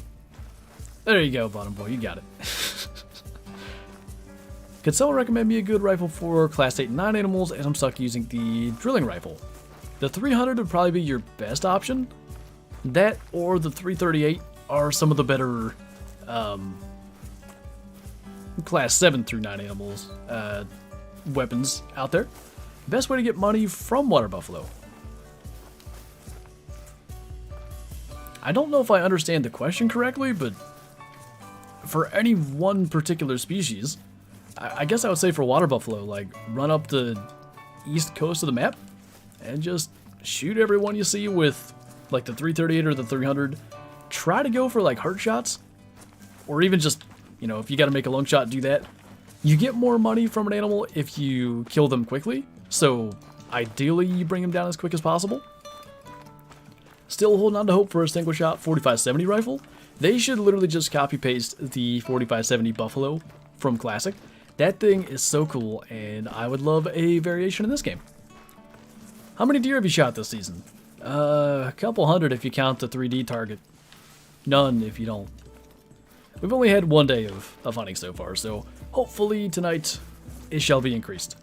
There you go, bottom boy, you got it. Could someone recommend me a good rifle for Class 8 and 9 animals, as I'm stuck using the drilling rifle? The 300 would probably be your best option. That or the 338 are some of the better Class 7 through 9 animals weapons out there. Best way to get money from water buffalo. I don't know if I understand the question correctly, but for any one particular species, I guess I would say for water buffalo, like, run up the east coast of the map and just shoot everyone you see with, like, the 338 or the 300. Try to go for, like, heart shots, or even just, you know, if you gotta make a long shot, do that. You get more money from an animal if you kill them quickly, so ideally you bring them down as quick as possible. Still holding on to hope for a single shot 45-70 rifle. They should literally just copy paste the 45-70 Buffalo from Classic. That thing is so cool, and I would love a variation in this game. How many deer have you shot this season? A couple hundred if you count the 3D target. None if you don't. We've only had one day of hunting so far, so hopefully tonight it shall be increased.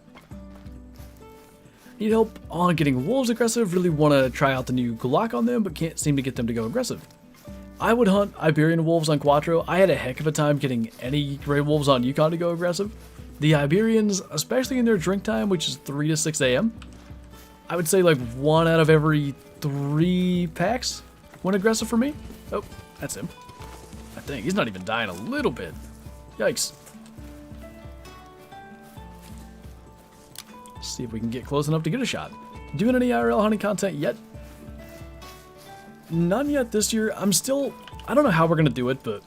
Need help on getting wolves aggressive, really want to try out the new Glock on them, but can't seem to get them to go aggressive. I would hunt Iberian wolves on Quattro. I had a heck of a time getting any gray wolves on Yukon to go aggressive. The Iberians, especially in their drink time, which is 3 to 6 a.m., I would say like 1 out of every 3 packs went aggressive for me. Oh, that's him. I think he's not even dying a little bit. Yikes. See if we can get close enough to get a shot. Doing any IRL hunting content yet? None yet this year. I don't know how we're gonna do it, but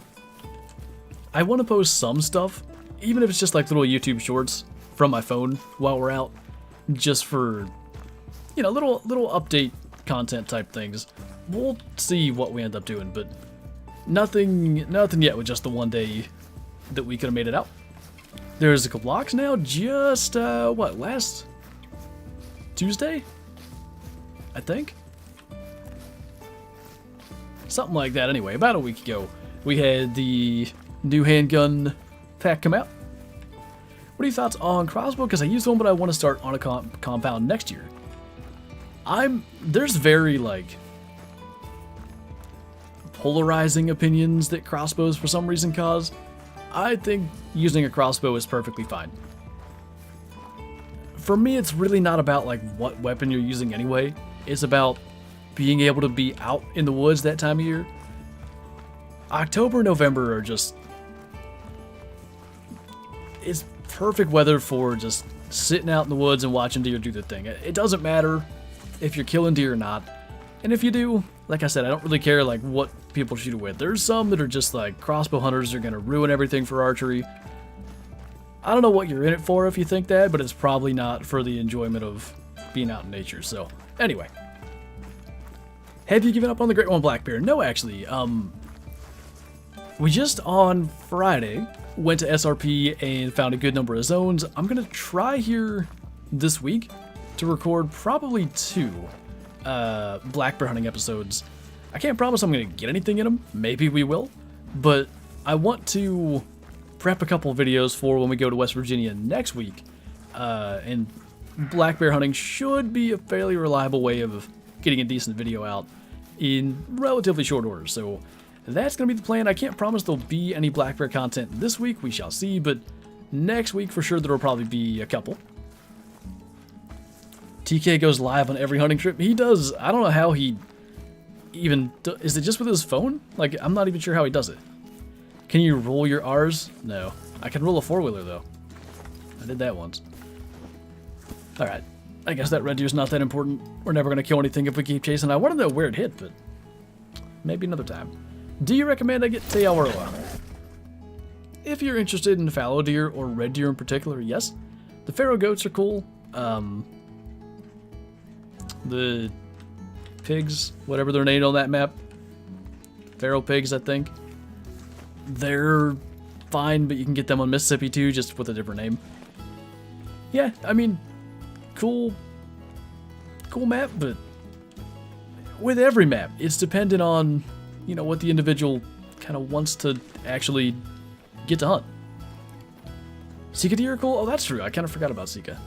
I want to post some stuff, even if it's just like little YouTube shorts from my phone while we're out, just for, you know, little update content type things. We'll see what we end up doing, but nothing yet with just the one day that we could have made it out. There's a couple blocks now, just, what, last Tuesday, I think. Something like that anyway. About a week ago, we had the new handgun pack come out. What are your thoughts on crossbow? Because I used one, but I want to start on a compound next year. There's very, like, polarizing opinions that crossbows for some reason cause. I think using a crossbow is perfectly fine. For me, it's really not about, like, what weapon you're using anyway. It's about being able to be out in the woods that time of year. October, November are just... it's perfect weather for just sitting out in the woods and watching deer do their thing. It doesn't matter if you're killing deer or not. And if you do, like I said, I don't really care like what people shoot it with. There's some that are just like crossbow hunters are going to ruin everything for archery. I don't know what you're in it for if you think that, but it's probably not for the enjoyment of being out in nature. So, anyway. Have you given up on the Great One Black Bear? No, actually. We just on Friday went to SRP and found a good number of zones. I'm going to try here this week to record probably 2 black bear hunting episodes. I can't promise I'm going to get anything in them. Maybe we will. But I want to prep a couple videos for when we go to West Virginia next week. And black bear hunting should be a fairly reliable way of getting a decent video out in relatively short order. So that's going to be the plan. I can't promise there'll be any black bear content this week. We shall see. But next week, for sure, there'll probably be a couple. TK goes live on every hunting trip. He does. I don't know how he even... is it just with his phone? Like, I'm not even sure how he does it. Can you roll your R's? No. I can roll a 4-wheeler, though. I did that once. Alright. I guess that red deer's not that important. We're never going to kill anything if we keep chasing. I want to know where it hit, but maybe another time. Do you recommend I get Te Awaroa? If you're interested in fallow deer or red deer in particular, yes. The pharaoh goats are cool. The pigs, whatever they're named on that map. Pharaoh pigs, I think. They're fine, but you can get them on Mississippi too, just with a different name. Yeah, I mean, cool map, but with every map, it's dependent on, you know, what the individual kind of wants to actually get to hunt. Sika deer are cool? Oh, that's true. I kind of forgot about Sika.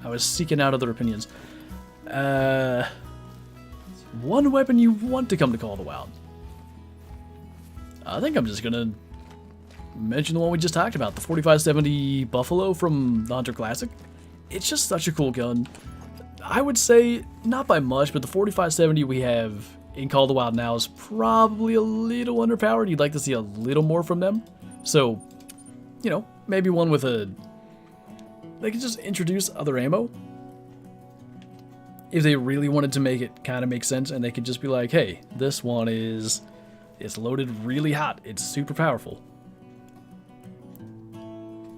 I was seeking out other opinions. One weapon you want to come to Call of the Wild. I think I'm just going to mention the one we just talked about, the 4570 Buffalo from the Hunter Classic. It's just such a cool gun. I would say, not by much, but the 4570 we have in Call of the Wild now is probably a little underpowered. You'd like to see a little more from them. So, you know, maybe one with a... they could just introduce other ammo. If they really wanted to make it kind of make sense, and they could just be like, hey, this one is... it's loaded really hot. It's super powerful.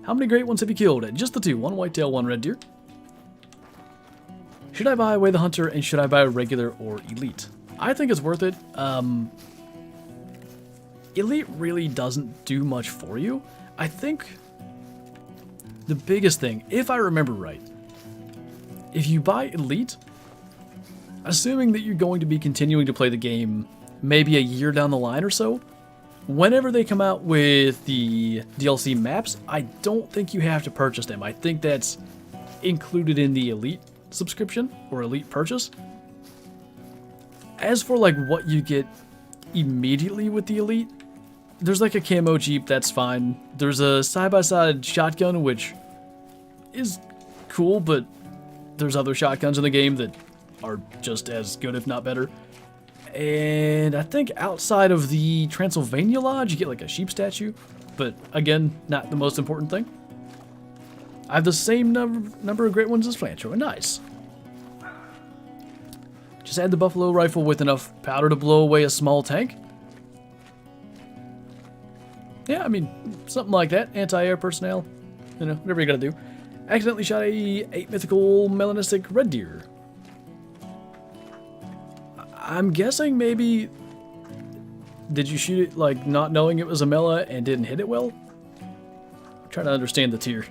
How many great ones have you killed? Just the 2. 1 whitetail, 1 red deer. Should I buy Away the Hunter, and should I buy a regular or elite? I think it's worth it. Elite really doesn't do much for you. I think the biggest thing, if I remember right, if you buy Elite, assuming that you're going to be continuing to play the game maybe a year down the line or so, whenever they come out with the DLC maps, I don't think you have to purchase them. I think that's included in the Elite subscription or Elite purchase. As for like what you get immediately with the Elite, there's like a camo Jeep, that's fine. There's a side-by-side shotgun, which is cool, but there's other shotguns in the game that are just as good, if not better. And I think outside of the Transylvania Lodge, you get like a sheep statue, but again, not the most important thing. I have the same number of great ones as Flinter. Nice. Just add the buffalo rifle with enough powder to blow away a small tank. Yeah, I mean, something like that. Anti-air personnel. You know, whatever you gotta do. Accidentally shot a 8 mythical melanistic red deer. I'm guessing maybe... did you shoot it, like, not knowing it was a mela and didn't hit it well? I'm trying to understand the tier.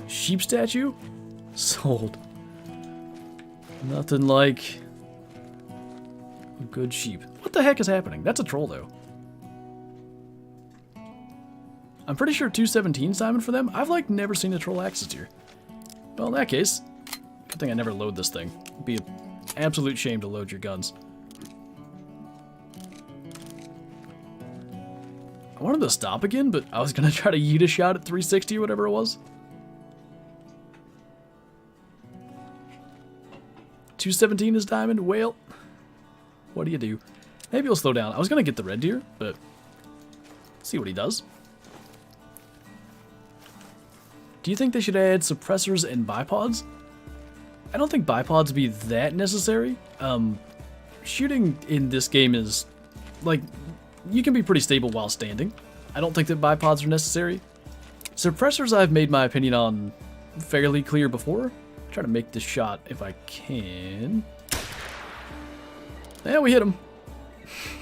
Sheep statue? Sold. Nothing like a good sheep. What the heck is happening? That's a troll, though. I'm pretty sure 217's diamond for them. I've, like, never seen a troll access tier. Well, in that case, good thing I never load this thing. It'd be an absolute shame to load your guns. I wanted to stop again, but I was going to try to yeet a shot at 360 or whatever it was. 217 is diamond. Well, what do you do? Maybe he'll slow down. I was going to get the red deer, but see what he does. Do you think they should add suppressors and bipods? I don't think bipods would be that necessary. Shooting in this game is, like, you can be pretty stable while standing. I don't think that bipods are necessary. Suppressors I've made my opinion on fairly clear before. Try to make this shot if I can. Yeah, we hit him.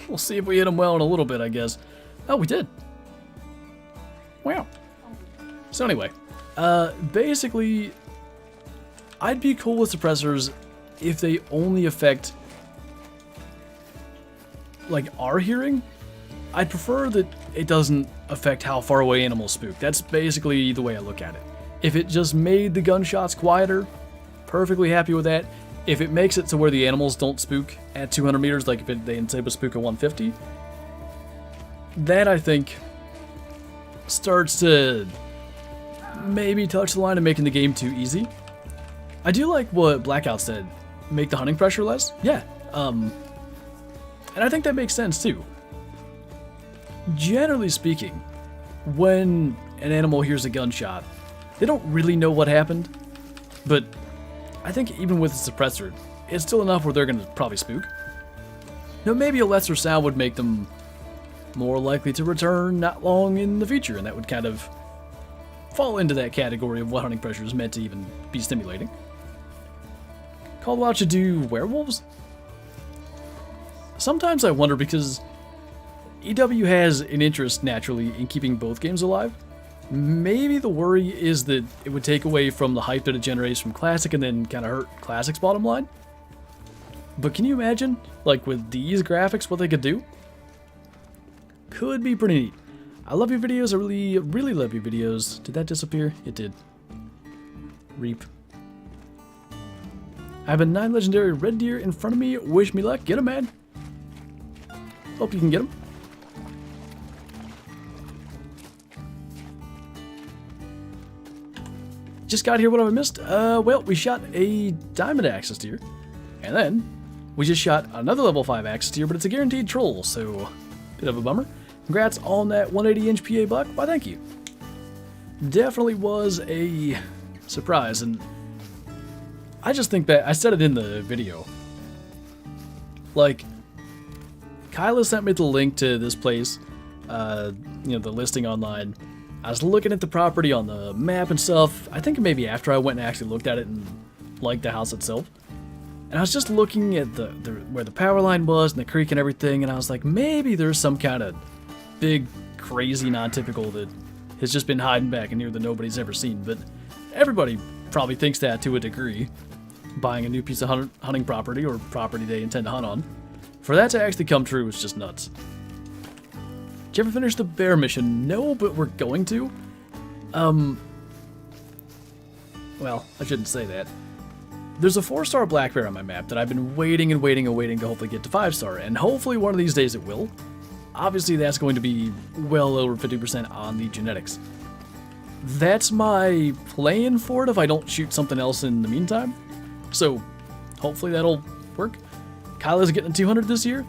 We'll see if we hit him well in a little bit, I guess. Oh, we did. Wow. So anyway, basically, I'd be cool with suppressors if they only affect, like, our hearing. I'd prefer that it doesn't affect how far away animals spook. That's basically the way I look at it. If it just made the gunshots quieter, perfectly happy with that. If it makes it to where the animals don't spook at 200 meters, like if they instead would spook at 150, that I think starts to maybe touch the line of making the game too easy. I do like what Blackout said, make the hunting pressure less. Yeah, and I think that makes sense too. Generally speaking, when an animal hears a gunshot, they don't really know what happened, but I think even with a suppressor, it's still enough where they're going to probably spook. Now, maybe a lesser sound would make them more likely to return not long in the future, and that would kind of fall into that category of what hunting pressure is meant to even be stimulating. Call Out should do werewolves? Sometimes I wonder because EW has an interest naturally in keeping both games alive. Maybe the worry is that it would take away from the hype that it generates from Classic and then kind of hurt Classic's bottom line. But can you imagine, like with these graphics, what they could do? Could be pretty neat. I love your videos. I really love your videos. Did that disappear? It did. Reap. I have a 9 legendary red deer in front of me. Wish me luck. Get him, man. Hope you can get him. Just got here. What have I missed? Well, we shot a diamond axis deer, and then we just shot another level 5 axis deer, but it's a guaranteed troll, so bit of a bummer. Congrats on that 180-inch PA buck. Why, thank you. Definitely was a surprise, and I just think that I said it in the video. Like, Kyla sent me the link to this place, the listing online. I was looking at the property on the map and stuff. I think maybe after I went and actually looked at it and liked the house itself. And I was just looking at where the power line was and the creek and everything, and I was like, maybe there's some kind of big, crazy, non-typical that has just been hiding back in here that nobody's ever seen. But everybody probably thinks that to a degree, buying a new piece of hunting property or property they intend to hunt on. For that to actually come true is just nuts. Did you ever finish the bear mission? No, but we're going to. Well, I shouldn't say that. There's a 4-star black bear on my map that I've been waiting and waiting and waiting to hopefully get to 5-star, and hopefully one of these days it will. Obviously, that's going to be well over 50% on the genetics. That's my plan for it if I don't shoot something else in the meantime. So, hopefully that'll work. Kyla's getting 200 this year.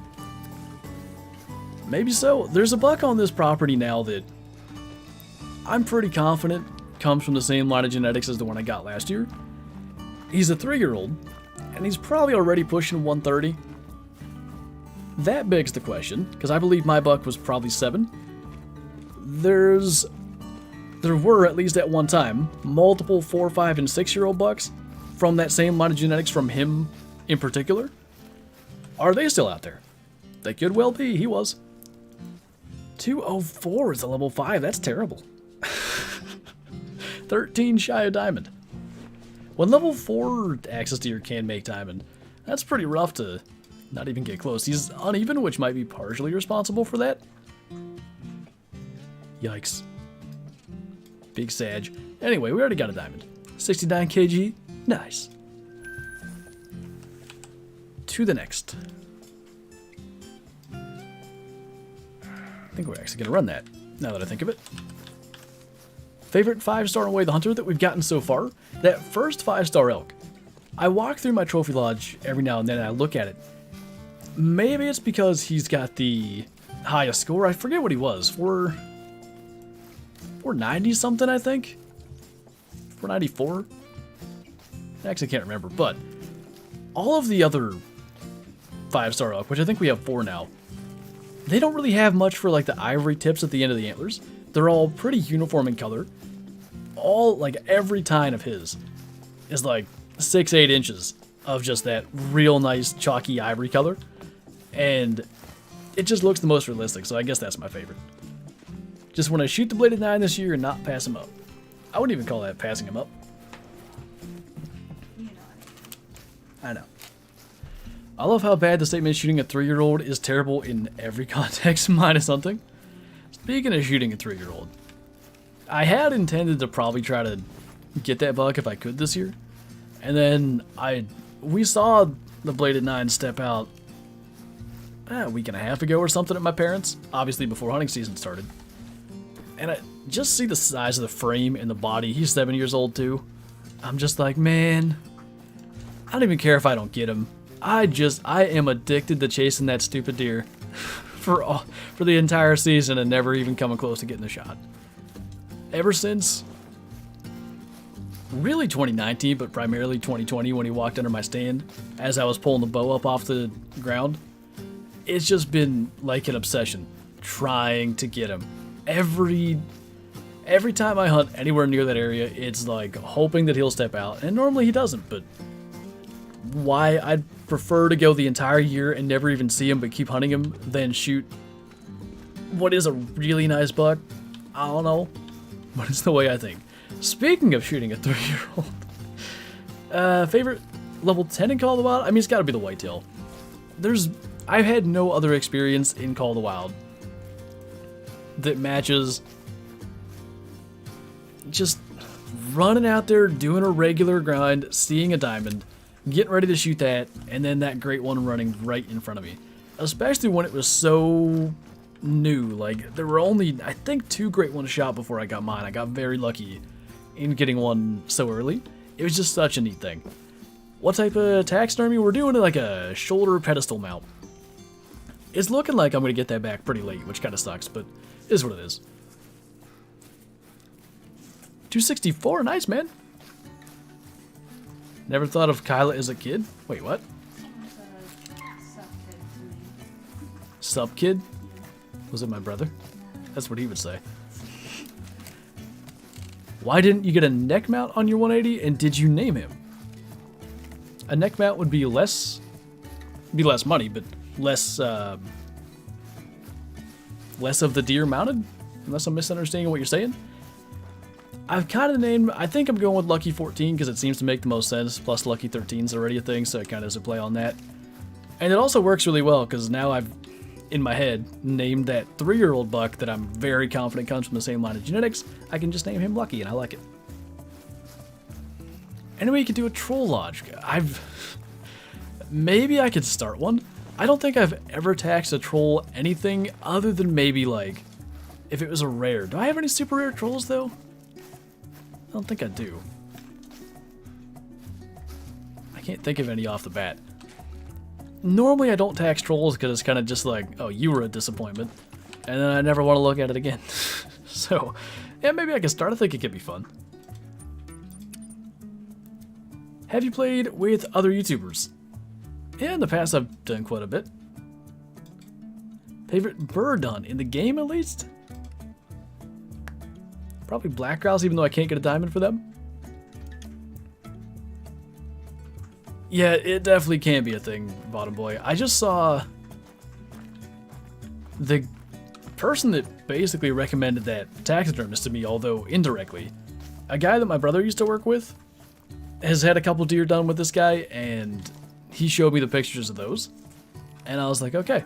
Maybe so. There's a buck on this property now that I'm pretty confident comes from the same line of genetics as the one I got last year. He's a 3-year-old, and he's probably already pushing 130. That begs the question, because I believe my buck was probably 7. There were, at least at one time, multiple 4, 5, and 6-year-old bucks from that same line of genetics from him in particular. Are they still out there? They could well be. He was. 204 is a level 5. That's terrible. 13 shy of diamond. When level 4 access deer can make diamond, that's pretty rough to not even get close. He's uneven, which might be partially responsible for that. Yikes. Big sag. Anyway, we already got a diamond. 69 kg. Nice. To the next. I think we're actually going to run that, now that I think of it. Favorite 5-star away the hunter that we've gotten so far? That first 5-star elk. I walk through my trophy lodge every now and then and I look at it. Maybe it's because he's got the highest score. I forget what he was. 490 something, I think? 494? I actually can't remember, but all of the other 5-star elk, which I think we have 4 now, they don't really have much for like the ivory tips at the end of the antlers. They're all pretty uniform in color. All, like every tine of his is like 6-8 inches of just that real nice chalky ivory color. And it just looks the most realistic, so I guess that's my favorite. Just when I shoot the bladed 9 this year and not pass him up. I wouldn't even call that passing him up. I know. I love how bad the statement shooting a 3-year-old is terrible in every context minus hunting. Speaking of shooting a 3-year-old, I had intended to probably try to get that buck if I could this year. And then we saw the bladed 9 step out a week and a half ago or something at my parents', obviously before hunting season started. And I just see the size of the frame and the body. He's 7 years old too. I'm just like, man, I don't even care if I don't get him. I am addicted to chasing that stupid deer for the entire season and never even coming close to getting the shot. Ever since really 2019, but primarily 2020 when he walked under my stand as I was pulling the bow up off the ground, it's just been like an obsession trying to get him. Every time I hunt anywhere near that area, it's like hoping that he'll step out, and normally he doesn't, but why I'd prefer to go the entire year and never even see him but keep hunting him than shoot what is a really nice buck, I don't know, but it's the way I think. Speaking of shooting a 3-year-old, favorite level 10 in Call of the Wild? I mean, it's got to be the whitetail. I've had no other experience in Call of the Wild that matches just running out there, doing a regular grind, seeing a diamond, getting ready to shoot that, and then that great one running right in front of me. Especially when it was so new. Like, there were only, I think, 2 great ones shot before I got mine. I got very lucky in getting one so early. It was just such a neat thing. What type of taxidermy? We're doing like a shoulder pedestal mount. It's looking like I'm going to get that back pretty late, which kind of sucks, but it is what it is. 264, nice, man. Never thought of Kyla as a kid. Wait, what? Sup kid? Was it my brother? That's what he would say. Why didn't you get a neck mount on your 180, and did you name him? A neck mount would be less money, but less of the deer mounted, unless I'm misunderstanding what you're saying. I've kind of named, I think I'm going with Lucky 14 because it seems to make the most sense, plus Lucky 13 is already a thing, so it kind of is a play on that. And it also works really well because now I've, in my head, named that 3-year-old buck that I'm very confident comes from the same line of genetics. I can just name him Lucky, and I like it. Anyway, you could do a troll lodge. Maybe I could start one. I don't think I've ever taxed a troll anything other than maybe, like, if it was a rare. Do I have any super rare trolls, though? I don't think I do. I can't think of any off the bat. Normally I don't tax trolls because it's kind of just like, oh, you were a disappointment. And then I never want to look at it again. So, yeah, maybe I can start. I think it could be fun. Have you played with other YouTubers? Yeah, in the past I've done quite a bit. Favorite bird hunt in the game, at least? Probably black grouse, even though I can't get a diamond for them. Yeah, it definitely can be a thing, Bottom Boy. I just saw the person that basically recommended that taxidermist to me, although indirectly, a guy that my brother used to work with has had a couple deer done with this guy, and he showed me the pictures of those. And I was like, okay,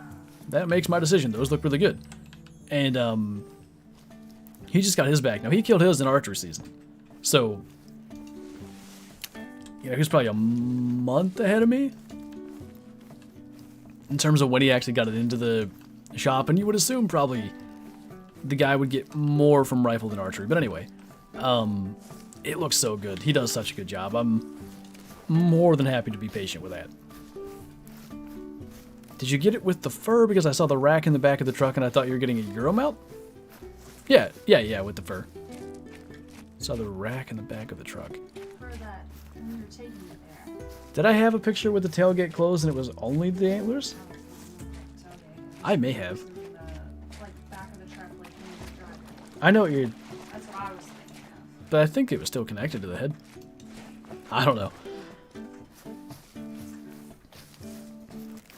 that makes my decision. Those look really good. And he just got his back. Now, he killed his in archery season. So, you know, he was probably a month ahead of me in terms of when he actually got it into the shop. And you would assume probably the guy would get more from rifle than archery. But anyway, it looks so good. He does such a good job. I'm more than happy to be patient with that. Did you get it with the fur? Because I saw the rack in the back of the truck and I thought you were getting a Euro mount? Yeah, with the fur. Saw the rack in the back of the truck. For that, when you were taking it there. Did I have a picture with the tailgate closed and it was only the antlers? I may have. Like back of the truck, like when you were driving. I know what you're... That's what I was thinking of. But I think it was still connected to the head. I don't know.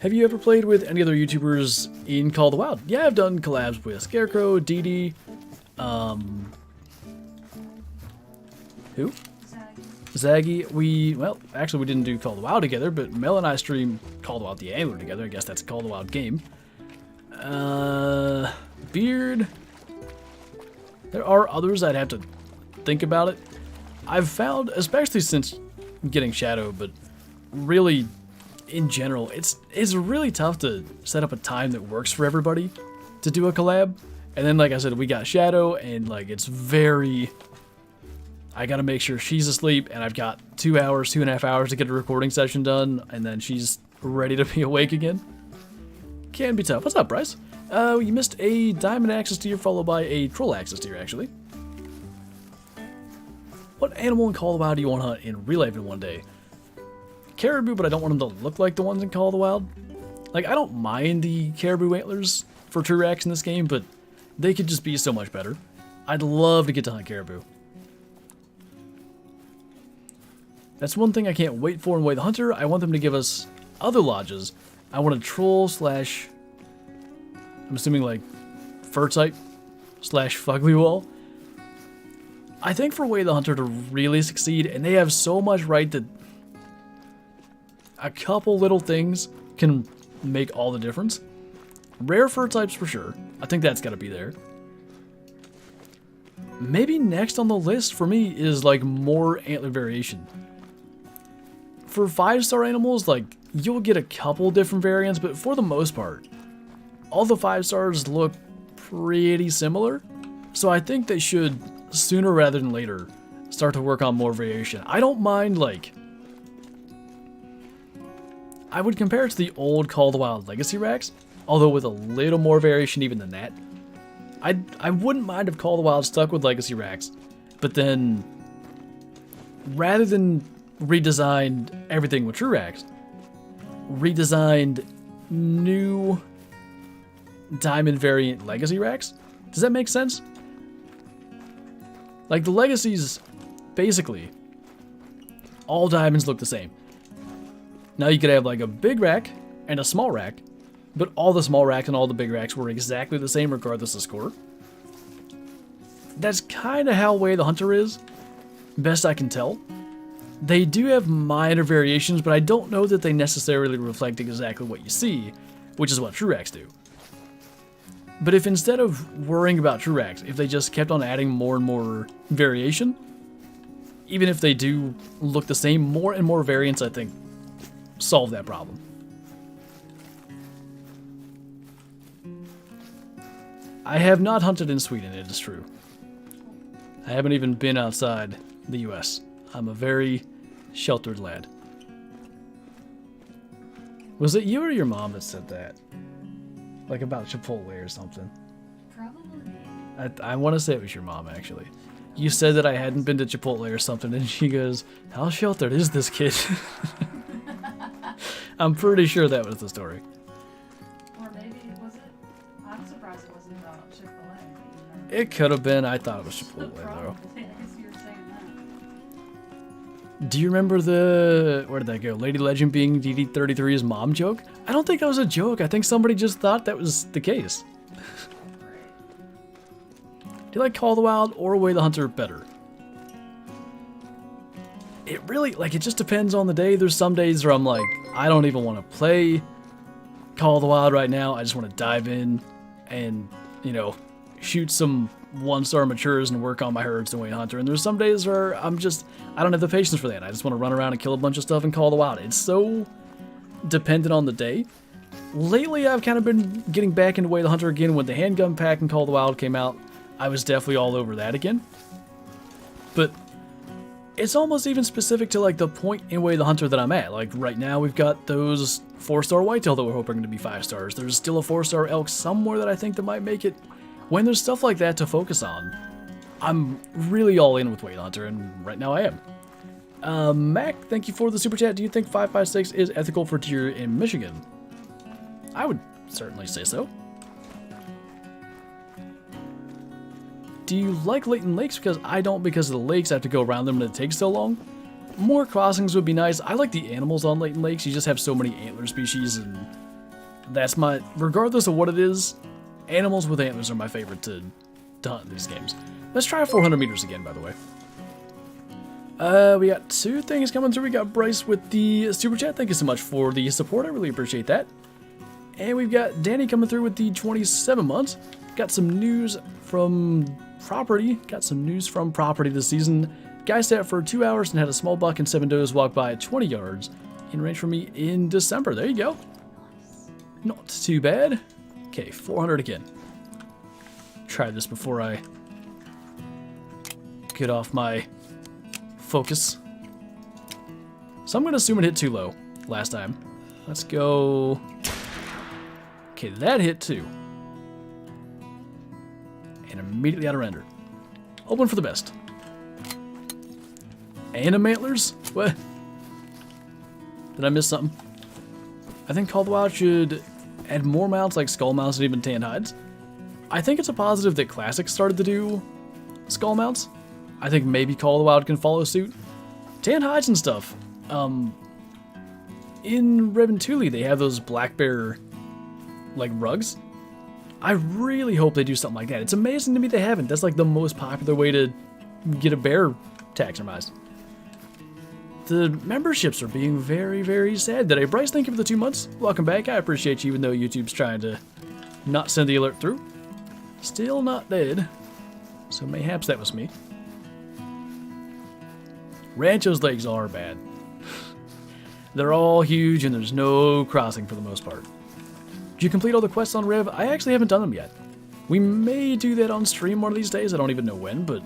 Have you ever played with any other YouTubers in Call of the Wild? Yeah, I've done collabs with Scarecrow, DD, who? Zaggy. Well, actually we didn't do Call of the Wild together, but Mel and I streamed Call of the Wild the Angler together. I guess that's a Call of the Wild game. Beard. There are others. I'd have to think about it. I've found, especially since getting Shadow, but really in general, it's really tough to set up a time that works for everybody to do a collab. And then, like I said, we got Shadow, and like it's very... I gotta make sure she's asleep, and I've got 2.5 hours to get a recording session done, and then she's ready to be awake again. Can be tough. What's up, Bryce? You missed a diamond access deer followed by a troll access deer, actually. What animal in Call of the Wild do you want to hunt in real life in one day? Caribou, but I don't want them to look like the ones in Call of the Wild. Like, I don't mind the caribou antlers for true racks in this game, but they could just be so much better. I'd love to get to hunt caribou. That's one thing I can't wait for in Way the Hunter. I want them to give us other lodges. I want a troll slash... I'm assuming like fur type slash fugly wall. I think for Way the Hunter to really succeed, and they have so much right that a couple little things can make all the difference. Rare fur types for sure. I think that's got to be there. Maybe next on the list for me is like more antler variation. For 5-star animals, like you'll get a couple different variants, but for the most part, all the 5 stars look pretty similar. So I think they should, sooner rather than later, start to work on more variation. I don't mind, like... I would compare it to the old Call of the Wild Legacy racks, although with a little more variation even than that. I wouldn't mind if Call of the Wild stuck with Legacy racks, but then, rather than redesigned everything with true racks, redesigned new diamond variant Legacy racks. Does that make sense? Like the Legacies, basically, all diamonds look the same. Now you could have like a big rack and a small rack, but all the small racks and all the big racks were exactly the same regardless of score. That's kind of how Way the Hunter is, best I can tell. They do have minor variations, but I don't know that they necessarily reflect exactly what you see, which is what true racks do. But if instead of worrying about true racks, if they just kept on adding more and more variation, even if they do look the same, more and more variants, I think, solve that problem. I have not hunted in Sweden, it is true. I haven't even been outside the US. I'm a very sheltered lad. Was it you or your mom that said that? Like about Chipotle or something? Probably. I want to say it was your mom, actually. You said that I hadn't been to Chipotle or something, and she goes, how sheltered is this kid? I'm pretty sure that was the story. Or maybe, was it? I'm surprised it wasn't about Chick-fil-A. It could have been. I thought it was Chipotle, though. You're saying that. Do you remember the... Where did that go? Lady Legend being DD33's mom joke? I don't think that was a joke. I think somebody just thought that was the case. Do you like Call of the Wild or Way the Hunter better? it really, like, it just depends on the day. There's some days where I'm like, I don't even want to play Call of the Wild right now. I just want to dive in and, you know, shoot some 1-star matures and work on my herds and Wayne Hunter. And there's some days where I don't have the patience for that. I just want to run around and kill a bunch of stuff and Call of the Wild. It's so dependent on the day. Lately, I've kind of been getting back into Way the Hunter again. When the handgun pack and Call of the Wild came out, I was definitely all over that again. But it's almost even specific to like the point in Way the Hunter that I'm at. Like right now, we've got those 4-star whitetail that we're hoping to be 5 stars. There's still a 4-star elk somewhere that I think that might make it. When there's stuff like that to focus on, I'm really all in with Way the Hunter, and right now I am. Mac, thank you for the super chat. Do you think 5.56 is ethical for deer in Michigan? I would certainly say so. Do you like Layton Lakes? Because I don't, because of the lakes. I have to go around them and it takes so long. More crossings would be nice. I like the animals on Layton Lakes. You just have so many antler species, and that's my, regardless of what it is, animals with antlers are my favorite to hunt in these games. Let's try 400 meters again, by the way. We got 2 things coming through. We got Bryce with the super chat. Thank you so much for the support. I really appreciate that. And we've got Danny coming through with the 27 months. Got some news from property. This season. Guy sat for 2 hours and had a small buck and 7 does walk by at 20 yards in range for me in December. There you go. Not too bad. Okay, 400 again. Try this before I get off my focus. So I'm going to assume it hit too low last time. Let's go. Okay, that hit too. And immediately out of render. Hoping for the best. And antlers? What? Did I miss something? I think Call of the Wild should add more mounts like skull mounts and even tan hides. I think it's a positive that Classic started to do skull mounts. I think maybe Call of the Wild can follow suit. Tan hides and stuff. In Reventuli, they have those black bear like rugs. I really hope they do something like that. It's amazing to me they haven't. That's like the most popular way to get a bear taxidermized. The memberships are being very, very sad today. Bryce, thank you for the 2 months. Welcome back. I appreciate you, even though YouTube's trying to not send the alert through. Still not dead. So mayhaps that was me. Rancho's legs are bad. They're all huge and there's no crossing for the most part. Did you complete all the quests on Rev? I actually haven't done them yet. We may do that on stream one of these days. I don't even know when, but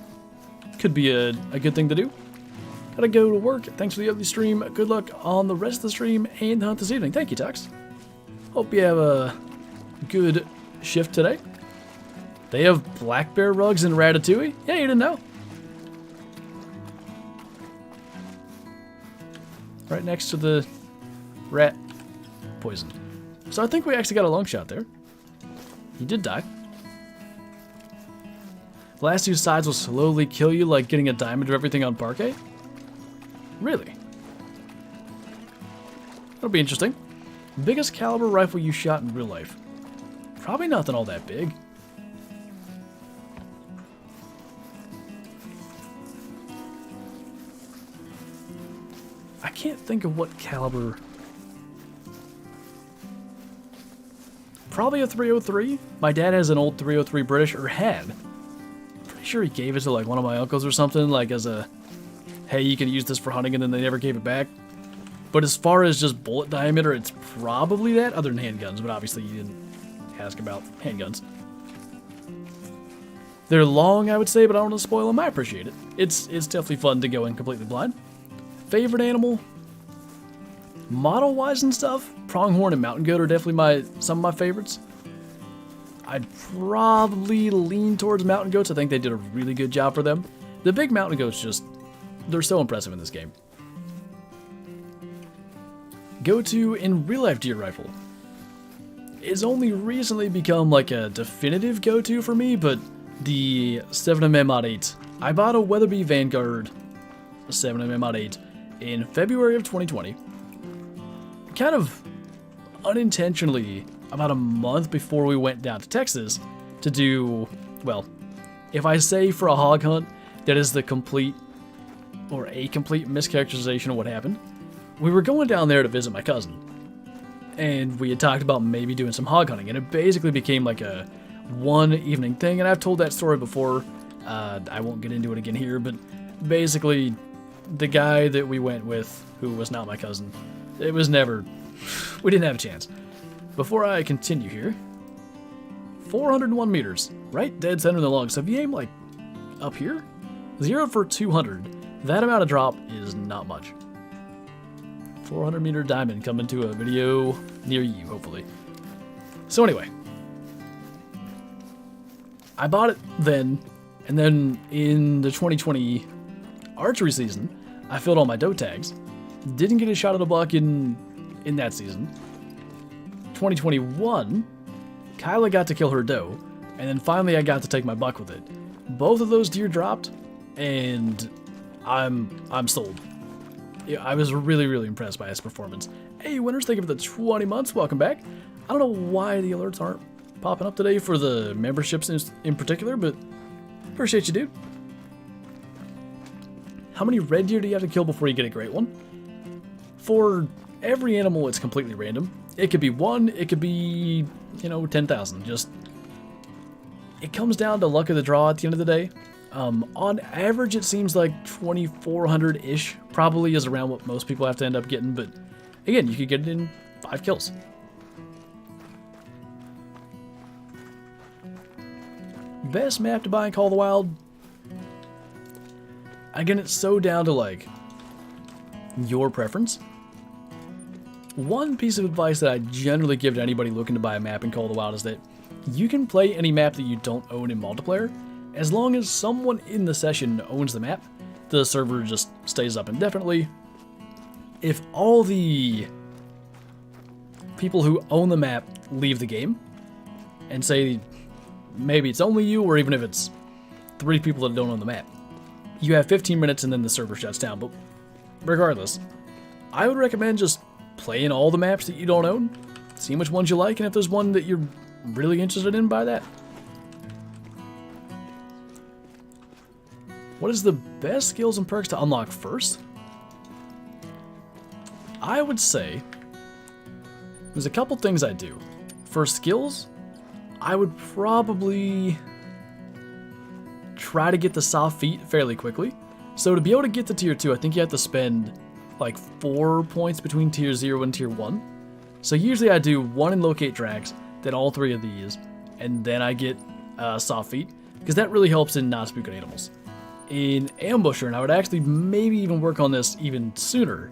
could be a good thing to do. Gotta go to work. Thanks for the other stream. Good luck on the rest of the stream and the hunt this evening. Thank you, Tux. Hope you have a good shift today. They have black bear rugs in Ratatouille? Yeah, you didn't know. Right next to the rat poison. So I think we actually got a long shot there. He did die. The last 2 sides will slowly kill you, like getting a diamond of everything on Parque? Really? That'll be interesting. Biggest caliber rifle you shot in real life? Probably nothing all that big. I can't think of what caliber. Probably a 303. My dad has an old 303 British, or had. Pretty sure he gave it to like one of my uncles or something, like as a, hey, you can use this for hunting, and then they never gave it back. But as far as just bullet diameter, it's probably that, other than handguns, but obviously you didn't ask about handguns. They're long, I would say, but I don't want to spoil them. I appreciate it. It's definitely fun to go in completely blind. Favorite animal? Model-wise and stuff, pronghorn and mountain goat are definitely some of my favorites. I'd probably lean towards mountain goats. I think they did a really good job for them. The big mountain goats just, they're so impressive in this game. Go-to in real-life deer rifle. It's only recently become like a definitive go-to for me, but the 7mm Mod 8. I bought a Weatherby Vanguard 7mm Mod 8 in February of 2020. Kind of unintentionally, about a month before we went down to Texas to do, well, if I say for a hog hunt, that is the complete or a complete mischaracterization of what happened. We were going down there to visit my cousin, and we had talked about maybe doing some hog hunting, and it basically became like a one evening thing, and I've told that story before. I won't get into it again here, but basically, the guy that we went with, who was not my cousin, it was never, we didn't have a chance. Before I continue here, 401 meters, right dead center in the lung. So if you aim like up here, 0 for 200, that amount of drop is not much. 400 meter diamond coming to a video near you, hopefully. So anyway, I bought it then, and then in the 2020 archery season, I filled all my doe tags. Didn't get a shot at a buck in that season. 2021, Kyla got to kill her doe, and then finally I got to take my buck with it. Both of those deer dropped, and I'm sold. Yeah, I was really, really impressed by his performance. Hey, winners, thank you for the 20 months. Welcome back. I don't know why the alerts aren't popping up today for the memberships in particular, but appreciate you, dude. How many red deer do you have to kill before you get a great one? For every animal, it's completely random. It could be 1, it could be, 10,000. Just, it comes down to luck of the draw at the end of the day. On average, it seems like 2,400-ish probably is around what most people have to end up getting, but again, you could get it in 5 kills. Best map to buy in Call of the Wild? Again, it's so down to, like, your preference. One piece of advice that I generally give to anybody looking to buy a map in Call of the Wild is that you can play any map that you don't own in multiplayer. As long as someone in the session owns the map, the server just stays up indefinitely. If all the people who own the map leave the game, and say maybe it's only you, or even if it's 3 people that don't own the map, you have 15 minutes and then the server shuts down. But regardless, I would recommend just playing all the maps that you don't own, see which ones you like, and if there's one that you're really interested in, buy that. What is the best skills and perks to unlock first? I would say there's a couple things I do. For skills, I would probably try to get the soft feet fairly quickly. So to be able to get to tier 2, I think you have to spend like 4 points between tier 0 and tier 1. So usually I do 1 in locate drags, then all 3 of these, and then I get soft feet, because that really helps in not spooking animals. In ambusher, and I would actually maybe even work on this even sooner,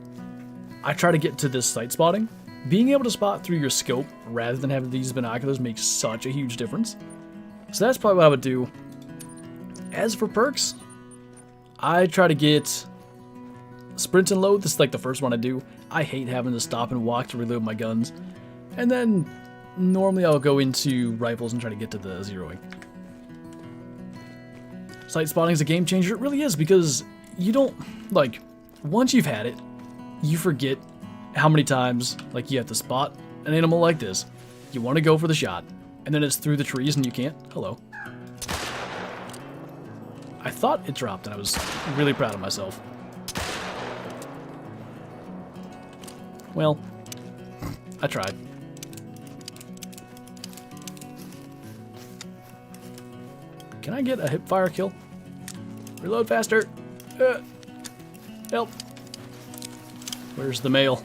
I try to get to this sight spotting. Being able to spot through your scope rather than having these binoculars makes such a huge difference. So that's probably what I would do. As for perks, I try to get sprint and load. This is like the first one I do. I hate having to stop and walk to reload my guns. And then normally I'll go into rifles and try to get to the zeroing. Sight spotting is a game changer. It really is, because you don't, like, once you've had it, you forget how many times, like, you have to spot an animal like this. You want to go for the shot, and then it's through the trees and you can't. Hello. I thought it dropped, and I was really proud of myself. Well, I tried. Can I get a hip fire kill? Reload faster. Help. Where's the male?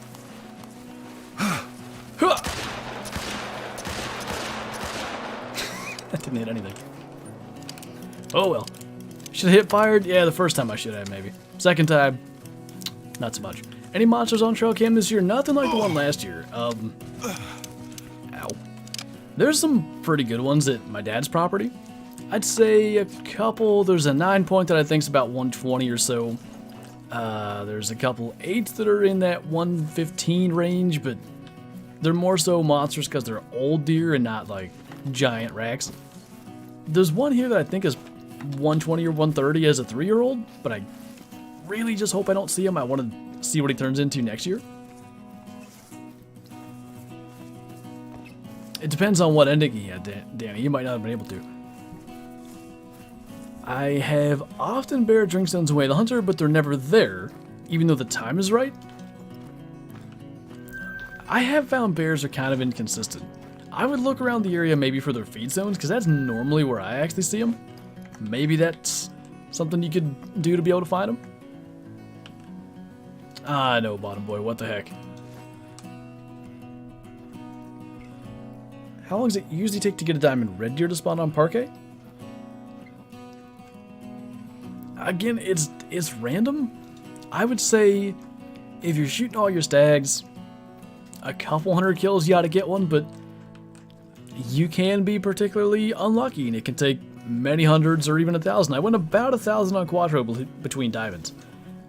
That didn't hit anything. Oh well. Should have hit fired? Yeah, the first time I should have, maybe. Second time, not so much. Any monsters on trail cam this year? Nothing like the one last year. Ow. There's some pretty good ones at my dad's property. I'd say a couple. There's a 9-point that I think's about 120 or so. There's a couple 8s that are in that 115 range, but they're more so monsters because they're old deer and not like giant racks. There's one here that I think is 120 or 130 as a 3-year-old, but I really just hope I don't see him. I want to see what he turns into next year. It depends on what ending he had, Danny. He might not have been able to. I have often bared drink zones away the hunter, but they're never there, even though the time is right. I have found bears are kind of inconsistent. I would look around the area maybe for their feed zones, because that's normally where I actually see them. Maybe that's something you could do to be able to find them. Ah, no, bottom boy, what the heck. How long does it usually take to get a diamond red deer to spawn on Parque? Again, it's random. I would say if you're shooting all your stags, a couple hundred kills you ought to get one, but you can be particularly unlucky and it can take many hundreds or even 1,000. I went about 1,000 on Quattro between diamonds.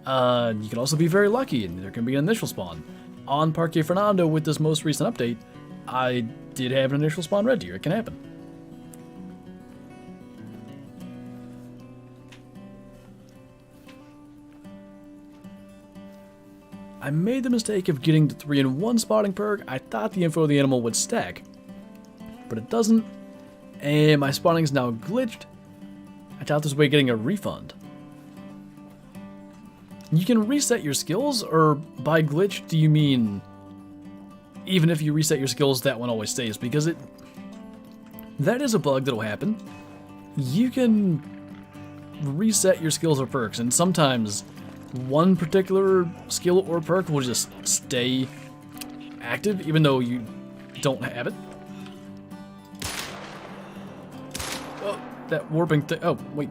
You can also be very lucky and there can be an initial spawn. On Parque Fernando with this most recent update, I did have an initial spawn red deer. It can happen. I made the mistake of getting the 3-in-1 spotting perk. I thought the info of the animal would stack, but it doesn't, and my spawning is now glitched. I thought this way of getting a refund. You can reset your skills, or by glitch do you mean even if you reset your skills that one always stays? Because that is a bug that'll happen. You can reset your skills or perks, and sometimes one particular skill or perk will just stay active even though you don't have it. Oh, that warping thing. Oh, wait.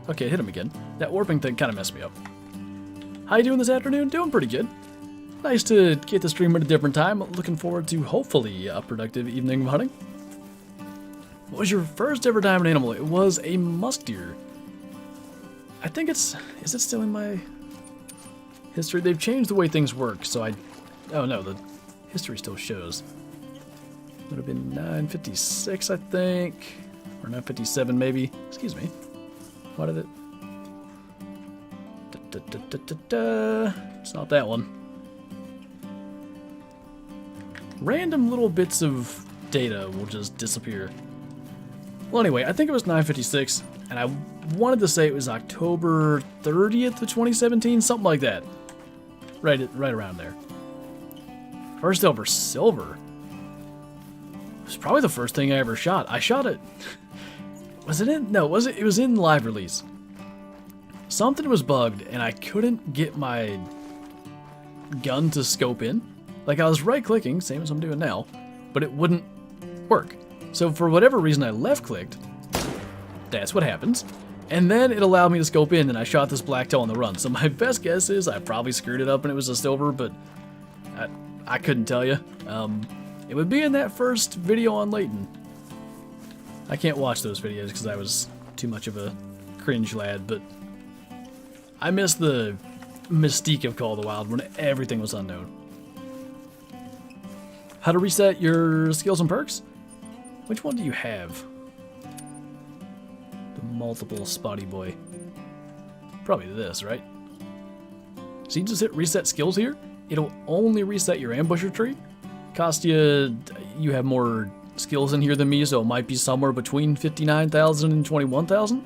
Okay, hit him again. That warping thing kind of messed me up. How you doing this afternoon? Doing pretty good. Nice to get the stream at a different time. Looking forward to hopefully a productive evening of hunting. What was your first ever diamond animal? It was a musk deer. I think is it still in my history? They've changed the way things work, so oh no, the history still shows. Would have been 956, I think, or 957 maybe. Excuse me. Why did it? It's not that one. Random little bits of data will just disappear. Well, anyway, I think it was 956, and I wanted to say it was October 30th of 2017, something like that. Right around there. First ever silver. It was probably the first thing I ever shot. I shot it. Was it in? No, was it? It was in live release. Something was bugged, and I couldn't get my gun to scope in. Like, I was right-clicking, same as I'm doing now, but it wouldn't work. So for whatever reason, I left-clicked. That's what happens. And then it allowed me to scope in, and I shot this blacktail on the run. So my best guess is I probably screwed it up and it was a silver, but I couldn't tell you. It would be in that first video on Layton. I can't watch those videos because I was too much of a cringe lad, but I miss the mystique of Call of the Wild when everything was unknown. How to reset your skills and perks? Which one do you have? The multiple spotty boy. Probably this, right? So you just hit reset skills here. It'll only reset your ambusher tree. Cost you have more skills in here than me, so it might be somewhere between 59,000 and 21,000.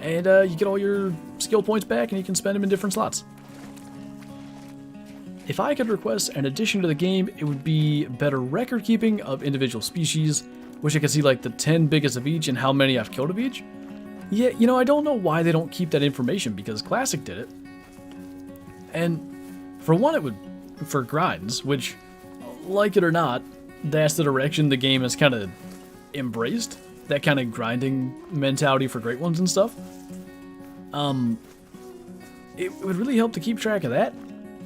And you get all your skill points back and you can spend them in different slots. If I could request an addition to the game, it would be better record keeping of individual species. Wish I could see like the 10 biggest of each and how many I've killed of each. Yeah, you know, I don't know why they don't keep that information because Classic did it. And for one, it would, for grinds, which, like it or not, that's the direction the game has kind of embraced. That kind of grinding mentality for great ones and stuff. It would really help to keep track of that.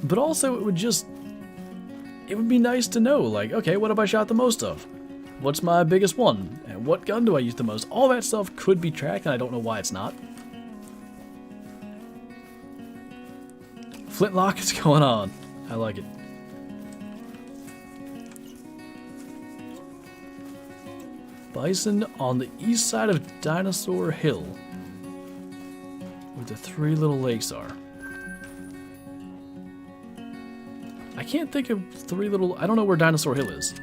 But also, it would be nice to know, like, okay, what have I shot the most of? What's my biggest one? And what gun do I use the most? All that stuff could be tracked, and I don't know why it's not. Flintlock is going on. I like it. Bison on the east side of Dinosaur Hill, where the 3 little lakes are. I can't think of 3 little... I don't know where Dinosaur Hill is.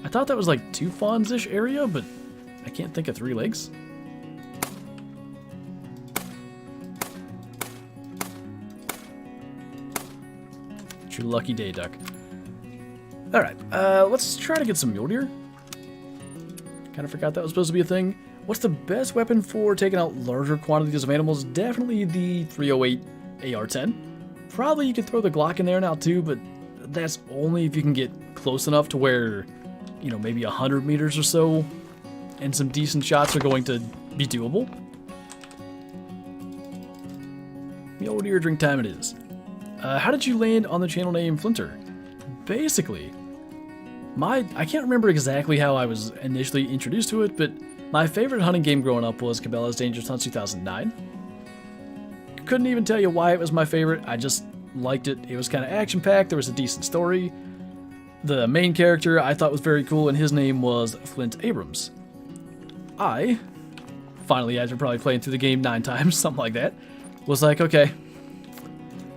I thought that was like 2 Fawns-ish area, but I can't think of 3 lakes. It's your lucky day, duck. Alright, let's try to get some mule deer. Kind of forgot that was supposed to be a thing. What's the best weapon for taking out larger quantities of animals? Definitely the 308 AR-10. Probably you could throw the Glock in there now too, but that's only if you can get close enough to where, you know, maybe 100 meters or so, and some decent shots are going to be doable. Mule deer drink time it is. How did you land on the channel name Flinter? Basically, I can't remember exactly how I was initially introduced to it, but my favorite hunting game growing up was Cabela's Dangerous Hunts 2009. Couldn't even tell you why it was my favorite, I just liked it. It was kind of action-packed, there was a decent story. The main character I thought was very cool, and his name was Flint Abrams. I, finally after probably playing through the game 9 times, something like that, was like, okay,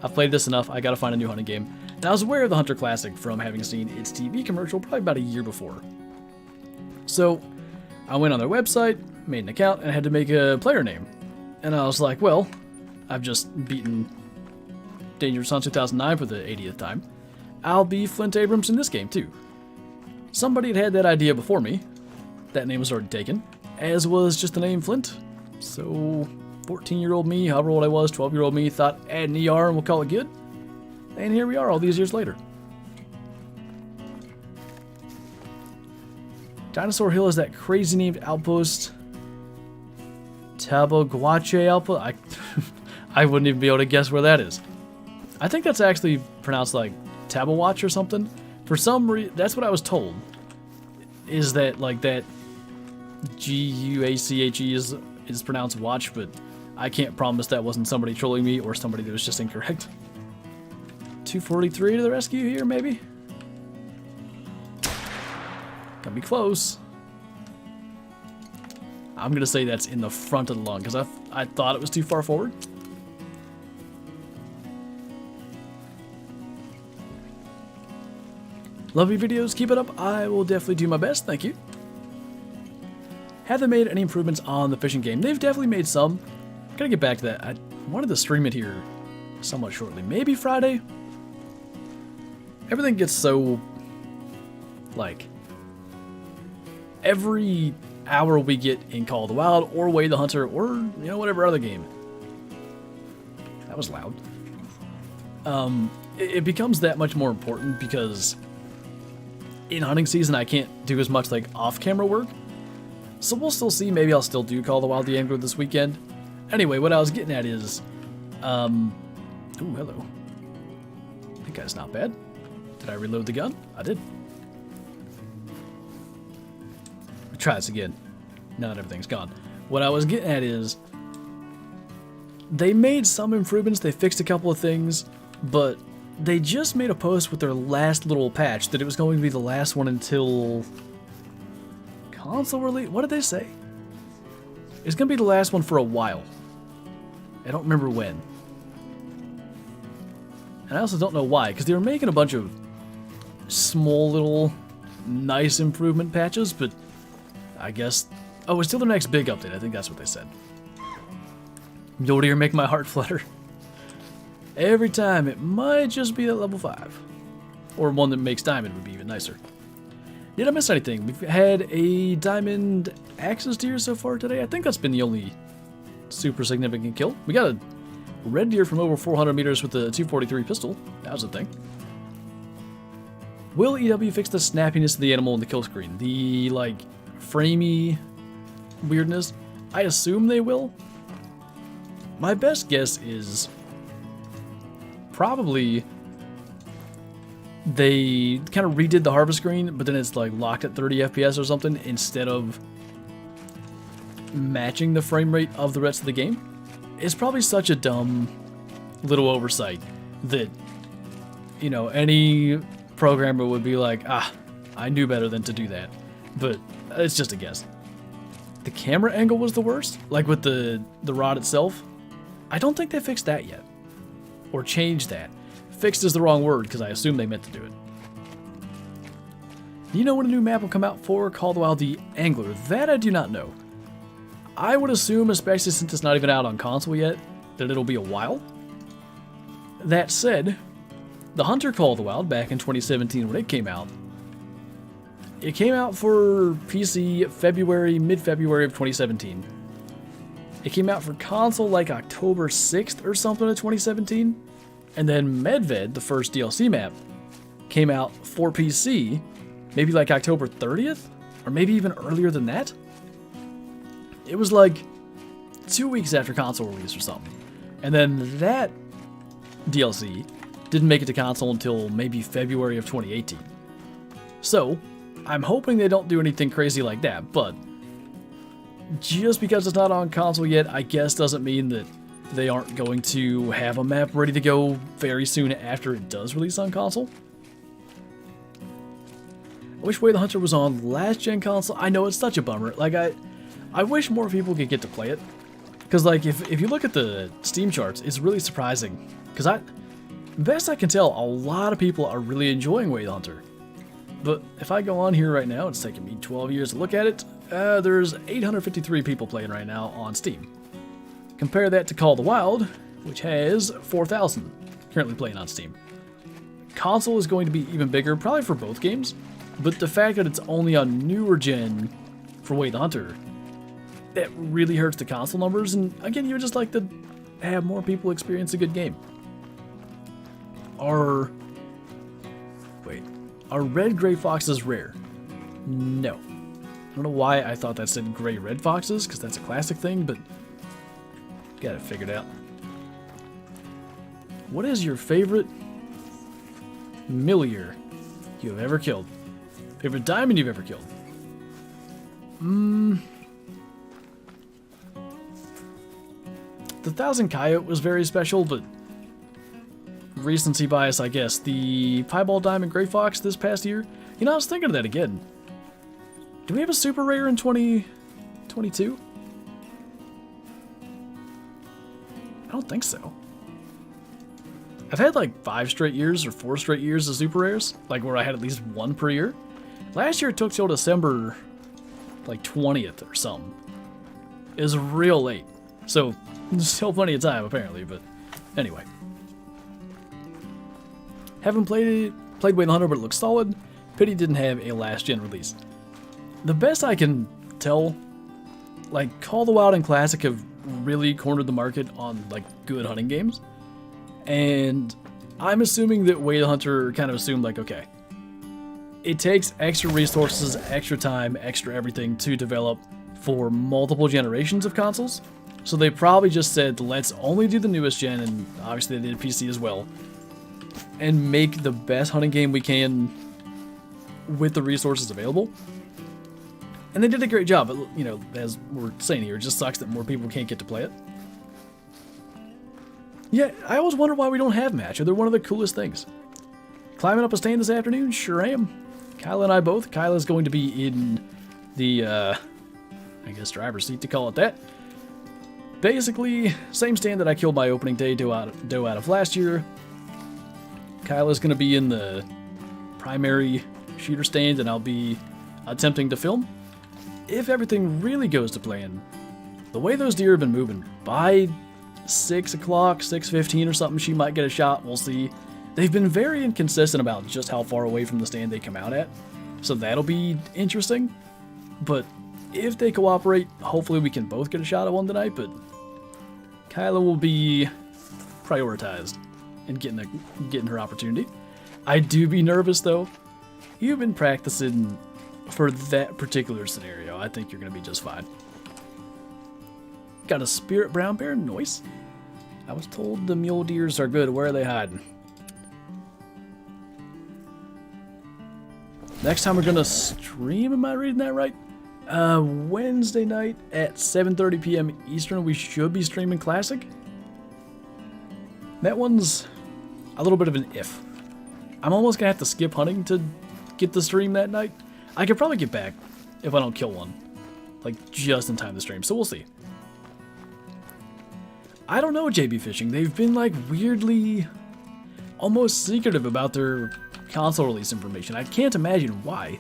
I've played this enough, I gotta find a new hunting game. And I was aware of the Hunter Classic from having seen its TV commercial probably about a year before. So, I went on their website, made an account, and I had to make a player name. And I was like, well, I've just beaten Dangerous Hunts 2009 for the 80th time. I'll be Flint Abrams in this game, too. Somebody had that idea before me. That name was already taken, as was just the name Flint. So, 14-year-old me, however old I was, 12-year-old me, thought add an ER and we'll call it good. And here we are all these years later. Dinosaur Hill is that crazy named outpost. Taboguache outpost? I wouldn't even be able to guess where that is. I think that's actually pronounced like Tabawatch or something. For some reason, that's what I was told. Is that like that G-U-A-C-H-E is pronounced watch, but I can't promise that wasn't somebody trolling me or somebody that was just incorrect. 243 to the rescue here, maybe? Gotta be close. I'm gonna say that's in the front of the lung, because I thought it was too far forward. Love your videos, keep it up. I will definitely do my best, thank you. Have they made any improvements on the fishing game? They've definitely made some. Gotta get back to that. I wanted to stream it here somewhat shortly. Maybe Friday? Everything gets so, like, every hour we get in Call of the Wild, or Way the Hunter, or, you know, whatever other game. That was loud. It becomes that much more important because in hunting season I can't do as much, like, off-camera work. So we'll still see. Maybe I'll still do Call of the Wild the Angler this weekend. Anyway, what I was getting at is, ooh, hello. That guy's not bad. Did I reload the gun? I did. Try this again. Now that everything's gone. What I was getting at is, they made some improvements, they fixed a couple of things, but they just made a post with their last little patch that it was going to be the last one until console release. What did they say? It's going to be the last one for a while. I don't remember when. And I also don't know why, because they were making a bunch of small little nice improvement patches, but I guess... Oh, it's still the next big update. I think that's what they said. Mule deer make my heart flutter. Every time, it might just be at level 5. Or one that makes diamond would be even nicer. Did I miss anything? We've had a diamond axis deer so far today. I think that's been the only super significant kill. We got a red deer from over 400 meters with the 243 pistol. That was a thing. Will EW fix the snappiness of the animal in the kill screen? The, like, framey weirdness? I assume they will. My best guess is probably they kind of redid the harvest screen, but then it's like locked at 30 FPS or something instead of matching the frame rate of the rest of the game. It's probably such a dumb little oversight that, you know, any programmer would be like, ah, I knew better than to do that. But it's just a guess. The camera angle was the worst, like with the rod itself. I don't think they fixed that yet. Or changed that. Fixed is the wrong word, because I assume they meant to do it. Do you know when a new map will come out for Call of the Wild the Angler? That I do not know. I would assume, especially since it's not even out on console yet, that it'll be a while. That said, the Hunter Call of the Wild back in 2017 when it came out. It came out for PC mid-February of 2017. It came out for console like October 6th or something of 2017. And then Medved, the first DLC map, came out for PC maybe like October 30th? Or maybe even earlier than that? It was like 2 weeks after console release or something. And then that DLC didn't make it to console until maybe February of 2018. So, I'm hoping they don't do anything crazy like that, but just because it's not on console yet, I guess doesn't mean that they aren't going to have a map ready to go very soon after it does release on console. I wish Way the Hunter was on last gen console. I know it's such a bummer. Like, I wish more people could get to play it. Because, like, if you look at the Steam charts, it's really surprising. Because best I can tell, a lot of people are really enjoying Way the Hunter. But if I go on here right now, it's taking me 12 years to look at it, there's 853 people playing right now on Steam. Compare that to Call of the Wild, which has 4,000 currently playing on Steam. Console is going to be even bigger, probably for both games, but the fact that it's only on newer gen for Way the Hunter, that really hurts the console numbers, and again, you would just like to have more people experience a good game. Are red gray foxes rare? No. I don't know why I thought that said gray red foxes, because that's a classic thing, but got it figured out. What is your favorite millier you have ever killed? Favorite diamond you've ever killed? The 1,000 Coyote was very special, but recency bias, I guess. The Piebald Diamond Gray Fox this past year. You know, I was thinking of that again. Do we have a super rare in 2022? I don't think so. I've had like 5 straight years or 4 straight years of super rares, like where I had at least one per year. Last year it took till December like 20th or something. It was real late. So, there's still plenty of time apparently, but anyway. Haven't played Way the Hunter, but it looks solid. Pity didn't have a last gen release. The best I can tell, like Call of the Wild and Classic have really cornered the market on like good hunting games. And I'm assuming that Way the Hunter kind of assumed like, okay, it takes extra resources, extra time, extra everything to develop for multiple generations of consoles. So they probably just said, let's only do the newest gen, and obviously they did PC as well, and make the best hunting game we can with the resources available. And they did a great job, but, you know, as we're saying here, it just sucks that more people can't get to play it. Yeah, I always wonder why we don't have match. They're one of the coolest things. Climbing up a stand this afternoon? Sure am. Kyla and I both. Kyla's going to be in the, I guess, driver's seat to call it that. Basically, same stand that I killed my opening day doe out of last year. Kyla's going to be in the primary shooter stand, and I'll be attempting to film. If everything really goes to plan, the way those deer have been moving, by 6 o'clock, 6:15 or something, she might get a shot. We'll see. They've been very inconsistent about just how far away from the stand they come out at, so that'll be interesting. But if they cooperate, hopefully we can both get a shot at one tonight, but Kyla will be prioritized in getting her opportunity. I do be nervous, though. You've been practicing for that particular scenario. I think you're going to be just fine. Got a spirit brown bear? Nice. I was told the mule deers are good. Where are they hiding? Next time we're going to stream, am I reading that right? Wednesday night at 7:30 p.m. Eastern, we should be streaming Classic. That one's a little bit of an if. I'm almost gonna have to skip hunting to get the stream that night. I could probably get back if I don't kill one, like just in time to stream, so we'll see. I don't know, JB Fishing. They've been like weirdly almost secretive about their console release information. I can't imagine why,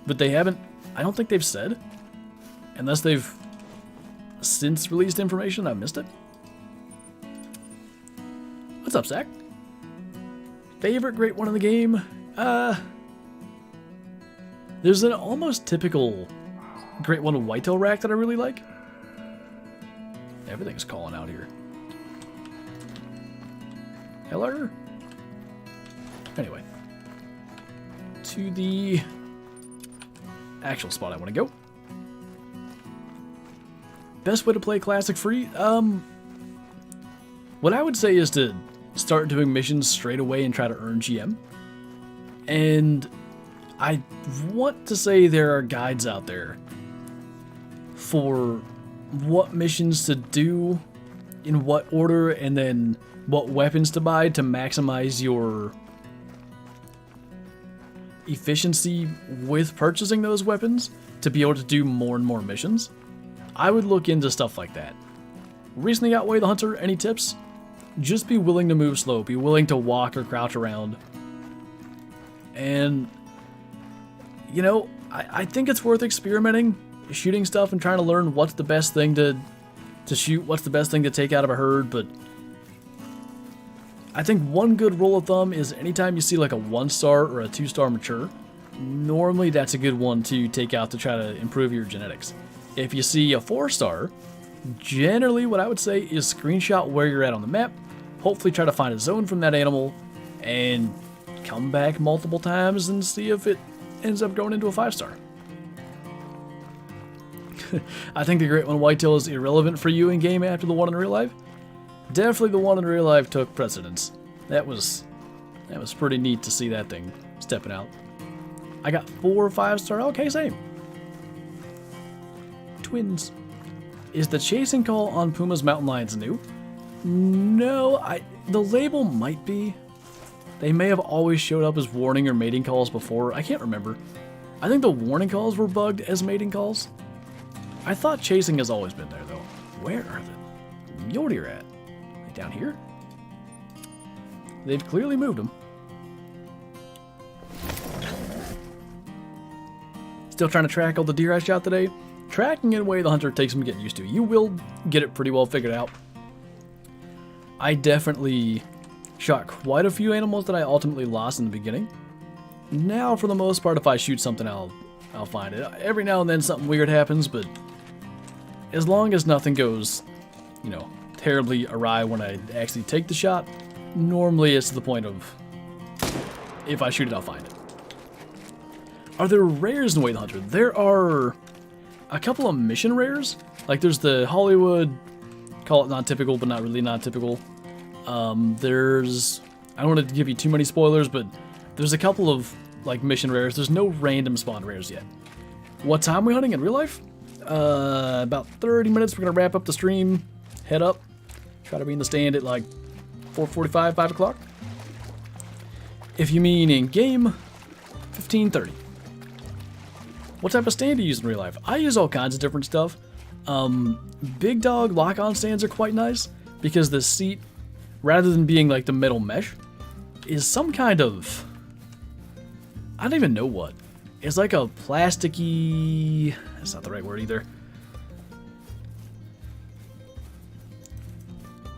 but they haven't. I don't think they've said, unless they've since released information. I missed it. What's up, Zach? Favorite great one in the game? There's an almost typical great one whitetail rack that I really like. Everything's calling out here. Hello? Anyway. To the actual spot I want to go. Best way to play Classic free? What I would say is to start doing missions straight away and try to earn GM. And I want to say there are guides out there for what missions to do, in what order, and then what weapons to buy to maximize your efficiency with purchasing those weapons to be able to do more and more missions. I would look into stuff like that. Recently got Way the Hunter, any tips? Just be willing to move slow, be willing to walk or crouch around. And, you know, I think it's worth experimenting, shooting stuff and trying to learn what's the best thing to shoot, what's the best thing to take out of a herd, but I think one good rule of thumb is anytime you see like a 1-star or a 2-star mature, normally that's a good one to take out to try to improve your genetics. If you see a 4-star, generally what I would say is screenshot where you're at on the map, hopefully try to find a zone from that animal, and come back multiple times and see if it ends up going into a 5-star. I think the Great One Whitetail is irrelevant for you in game after the one in real life. Definitely the one in real life took precedence. That was pretty neat to see that thing stepping out. I got 4 5-star. Okay, same. Twins. Is the chasing call on Pumas mountain lions new? No, the label might be. They may have always showed up as warning or mating calls before. I can't remember. I think the warning calls were bugged as mating calls. I thought chasing has always been there, though. Where are the mule deer at? They down here? They've clearly moved them. Still trying to track all the deer I shot today. Tracking in Way the Hunter takes some getting used to. You will get it pretty well figured out. I definitely shot quite a few animals that I ultimately lost in the beginning. Now, for the most part, if I shoot something, I'll find it. Every now and then something weird happens, but as long as nothing goes, you know, terribly awry when I actually take the shot, normally it's to the point of if I shoot it, I'll find it. Are there rares in Way the Hunter? There are a couple of mission rares. Like there's the Hollywood, call it non-typical, but not really non-typical. There's, I don't want to give you too many spoilers, but there's a couple of like mission rares. There's no random spawn rares yet. What time are we hunting in real life? About 30 minutes. We're gonna wrap up the stream, head up, try to be in the stand at like 4:45, 5 o'clock. If you mean in game, 15:30. What type of stand do you use in real life? I use all kinds of different stuff. Big dog lock-on stands are quite nice because the seat, rather than being like the metal mesh, is some kind of, I don't even know what. It's like a plasticky, that's not the right word either.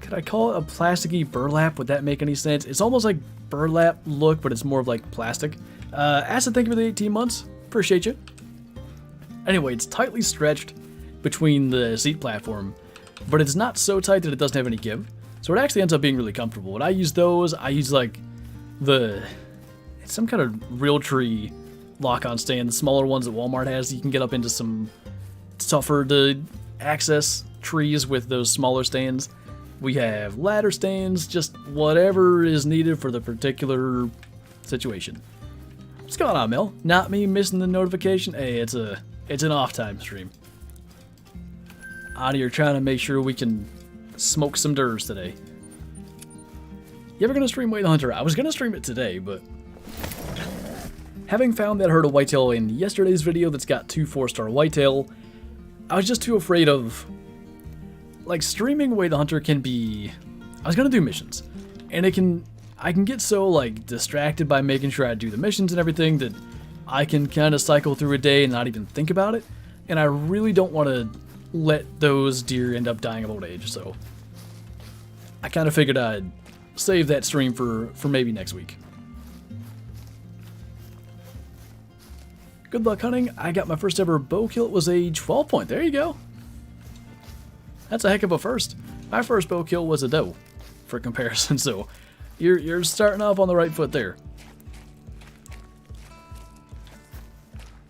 Could I call it a plasticky burlap? Would that make any sense? It's almost like burlap look, but it's more of like plastic. Acid, thank you for the 18 months. Appreciate you. Anyway, it's tightly stretched between the seat platform, but it's not so tight that it doesn't have any give. So it actually ends up being really comfortable. When I use those, I use like it's some kind of Realtree lock-on stand, the smaller ones that Walmart has. You can get up into some tougher to access trees with those smaller stands. We have ladder stands, just whatever is needed for the particular situation. What's going on, Mel? Not me missing the notification. Hey, it's an off-time stream. Out here trying to make sure we can smoke some durs today. You ever gonna stream Way the Hunter? I was gonna stream it today, but having found that herd of whitetail in yesterday's video that's got 2 4-star whitetail, I was just too afraid of, like, streaming Way the Hunter can be, I was gonna do missions, and I can get so like distracted by making sure I do the missions and everything that I can kind of cycle through a day and not even think about it, and I really don't want to let those deer end up dying of old age, so I kind of figured I'd save that stream for maybe next week. Good luck hunting. I got my first ever bow kill. It was a 12 point. There you go. That's a heck of a first. My first bow kill was a doe, for comparison. So you're starting off on the right foot there.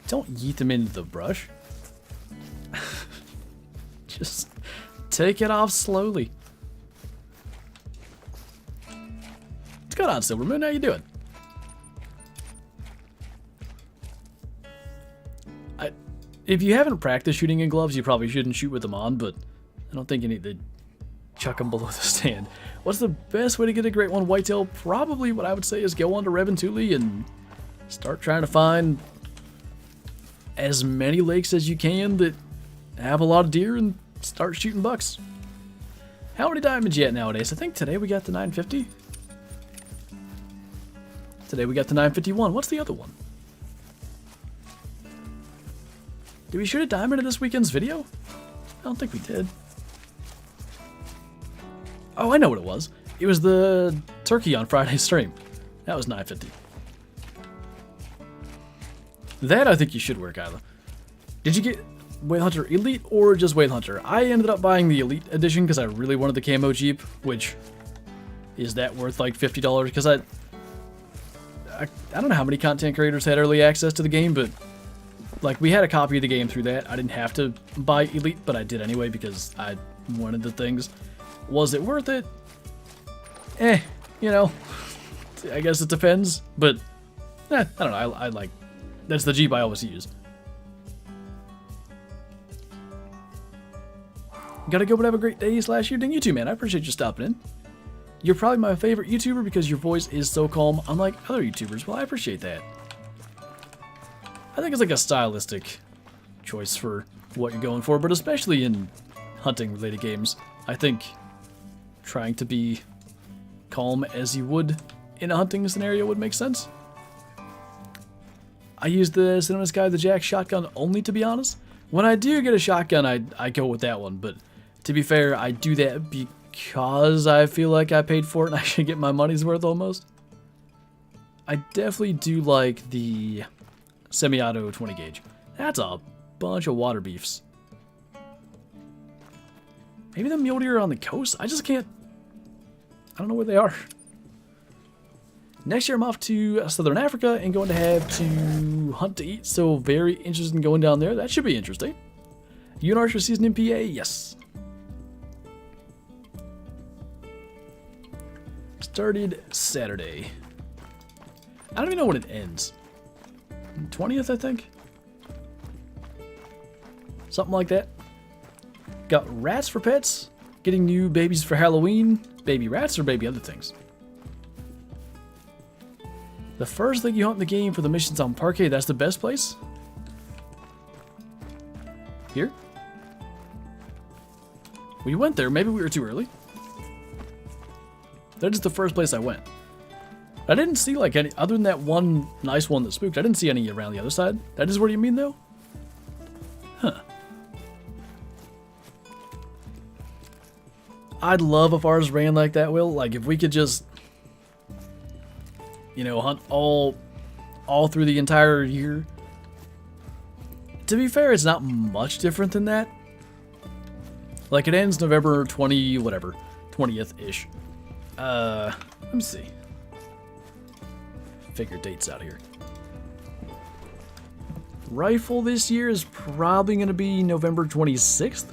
Don't yeet them into the brush. Just take it off slowly. What's going on, Silvermoon? How you doing? If you haven't practiced shooting in gloves, you probably shouldn't shoot with them on, but I don't think you need to chuck them below the stand. What's the best way to get a great one whitetail? Probably what I would say is go on to Rev and Thule and start trying to find as many lakes as you can that have a lot of deer and start shooting bucks. How many diamonds you at nowadays? I think today we got the 950. Today we got the 951. What's the other one? Did we shoot a diamond in this weekend's video? I don't think we did. Oh, I know what it was. It was the turkey on Friday's stream. That was 950. That I think you should wear, Kyla. Did you get Whale Hunter Elite or just Whale Hunter? I ended up buying the Elite edition because I really wanted the camo Jeep, which is that worth like $50? Because I don't know how many content creators had early access to the game, but like we had a copy of the game through that. I didn't have to buy Elite, but I did anyway because I wanted the things. Was it worth it? You know, I guess it depends, but I don't know. I like, that's the Jeep I always use. Gotta go, but have a great day / evening. You too, man. I appreciate you stopping in. You're probably my favorite YouTuber because your voice is so calm, unlike other YouTubers. Well, I appreciate that. I think it's like a stylistic choice for what you're going for, but especially in hunting-related games, I think trying to be calm as you would in a hunting scenario would make sense. I use the Cinema Sky the Jack shotgun only, to be honest. When I do get a shotgun, I go with that one, but to be fair, I do that because I feel like I paid for it and I should get my money's worth almost. I definitely do like the semi-auto 20 gauge. That's a bunch of water beefs. Maybe the mule deer are on the coast? I just can't... I don't know where they are. Next year I'm off to Southern Africa and going to have to hunt to eat, so very interested in going down there. That should be interesting. You an archer season in PA? Yes. Started Saturday. I don't even know when it ends. 20th, I think? Something like that. Got rats for pets. Getting new babies for Halloween. Baby rats or baby other things? The first thing you hunt in the game for the missions on Parque, that's the best place? Here? We went there. Maybe we were too early. That is the first place I went. I didn't see like any, other than that one nice one that spooked, I didn't see any around the other side. That is what you mean though? Huh. I'd love if ours ran like that, Will. Like if we could just, you know, hunt all through the entire year. To be fair, it's not much different than that. Like it ends November 20, whatever, 20th-ish. Let me see. Figure dates out here. Rifle this year is probably going to be November 26th.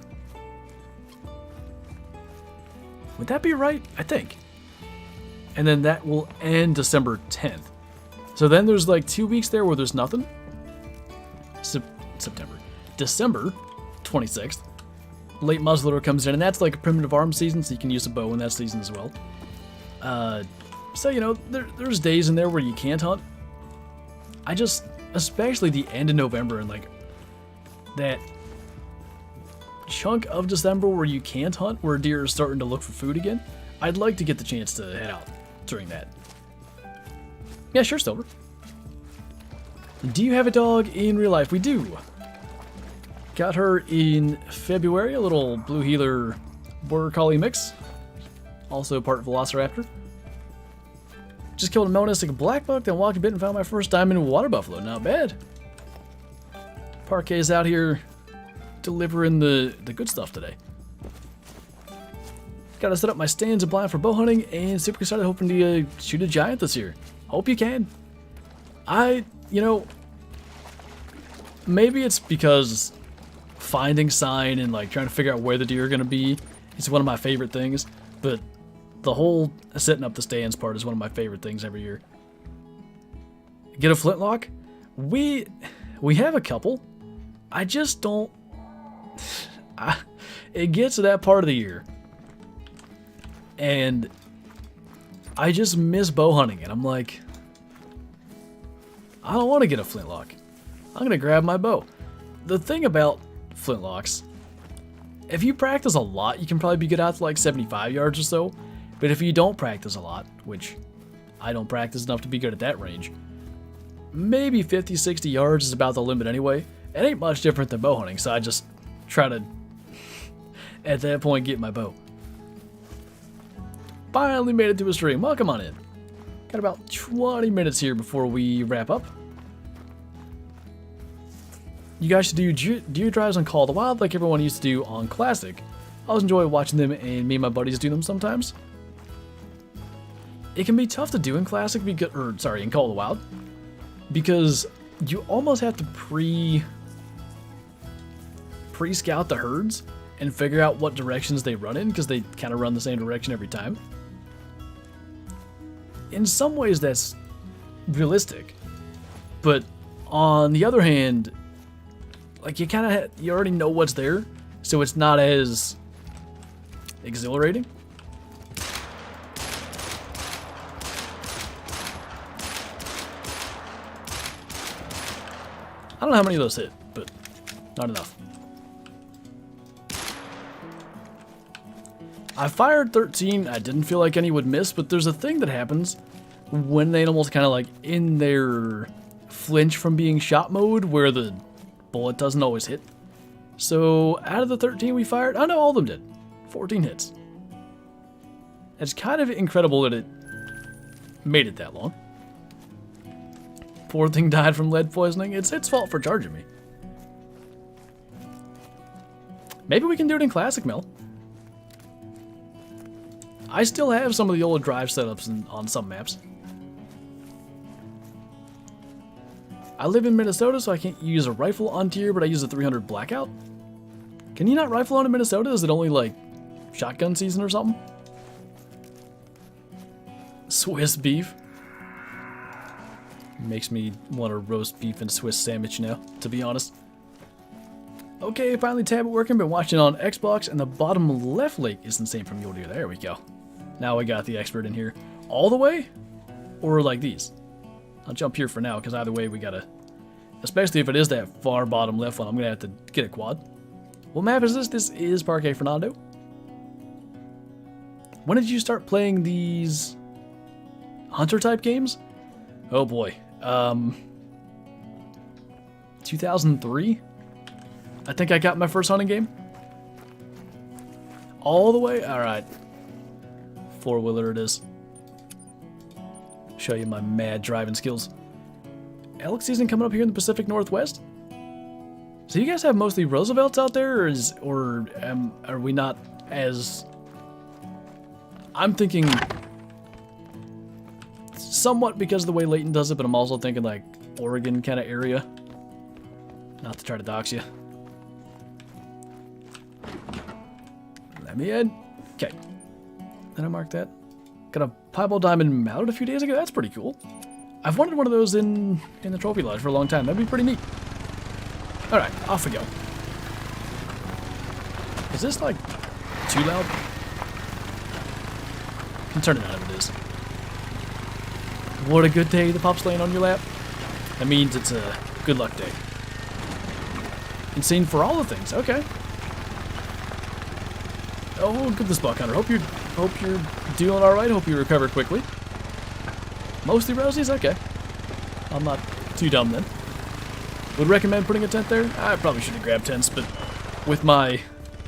Would that be right? I think. And then that will end December 10th. So then there's like 2 weeks there where there's nothing. September. December 26th. Late muzzleloader comes in, and that's like a primitive arms season, so you can use a bow in that season as well. So, you know, there's days in there where you can't hunt. I just, especially the end of November and like that chunk of December where you can't hunt, where deer are starting to look for food again, I'd like to get the chance to head out during that. Yeah, sure, Silver. Do you have a dog in real life? We do. Got her in February, a little blue heeler border collie mix. Also part velociraptor. Just killed a melanistic black buck, then walked a bit and found my first diamond water buffalo. Not bad. Parque is out here delivering the good stuff today. Gotta set up my stands and blind for bow hunting, and super excited hoping to shoot a giant this year. Hope you can. You know, maybe it's because finding sign and like trying to figure out where the deer are gonna be is one of my favorite things, but the whole setting up the stands part is one of my favorite things every year. Get a flintlock? We have a couple. I just don't... it gets to that part of the year, and I just miss bow hunting, and I'm like, I don't want to get a flintlock. I'm going to grab my bow. The thing about flintlocks, if you practice a lot, you can probably be good out to like 75 yards or so, but if you don't practice a lot, which I don't practice enough to be good at that range, maybe 50, 60 yards is about the limit anyway. It ain't much different than bow hunting, so I just try to, at that point, get my bow. Finally made it to a stream. Welcome on in. Got about 20 minutes here before we wrap up. You guys should do deer drives on Call of the Wild like everyone used to do on Classic. I always enjoy watching them, and me and my buddies do them sometimes. It can be tough to do in Classic, in Call of the Wild, because you almost have to pre-scout the herds and figure out what directions they run in, because they kind of run the same direction every time. In some ways that's realistic, but on the other hand, like you already know what's there, so it's not as exhilarating. I don't know how many of those hit, but not enough. I fired 13. I didn't feel like any would miss, but there's a thing that happens when the animal's kind of like in their flinch from being shot mode where the bullet doesn't always hit. So out of the 13 we fired, I know all of them did. 14 hits. It's kind of incredible that it made it that long. Poor thing died from lead poisoning. It's its fault for charging me. Maybe we can do it in Classic, Mel. I still have some of the old drive setups on some maps. I live in Minnesota, so I can't use a rifle on tier, but I use a 300 Blackout. Can you not rifle on in Minnesota? Is it only like shotgun season or something? Swiss beef. Makes me want a roast beef and Swiss sandwich now, to be honest. Okay, finally tab it working. Been watching on Xbox, and the bottom left lake isn't the same from your deer. There we go. Now we got the expert in here. All the way? Or like these? I'll jump here for now, because either way we gotta... Especially if it is that far bottom left one, I'm gonna have to get a quad. What map is this? This is Parque, Fernando. When did you start playing these hunter-type games? Oh boy. 2003? I think I got my first hunting game. All the way? Alright. Four-wheeler it is. Show you my mad driving skills. Elk season coming up here in the Pacific Northwest. So you guys have mostly Roosevelts out there, or are we not as... I'm thinking somewhat because of the way Layton does it, but I'm also thinking like Oregon kind of area. Not to try to dox you. Let me in. Okay. Then I mark that. Got a piebald diamond mallard a few days ago. That's pretty cool. I've wanted one of those in the trophy lodge for a long time. That'd be pretty neat. Alright, off we go. Is this like too loud? I can turn it down if it is. What a good day, the pup's laying on your lap. That means it's a good luck day. Insane for all the things. Okay. Oh, goodness, buck hunter. Hope you're doing all right. Hope you recover quickly. Mostly rosies. Okay. I'm not too dumb then. Would recommend putting a tent there. I probably should have grabbed tents, but with my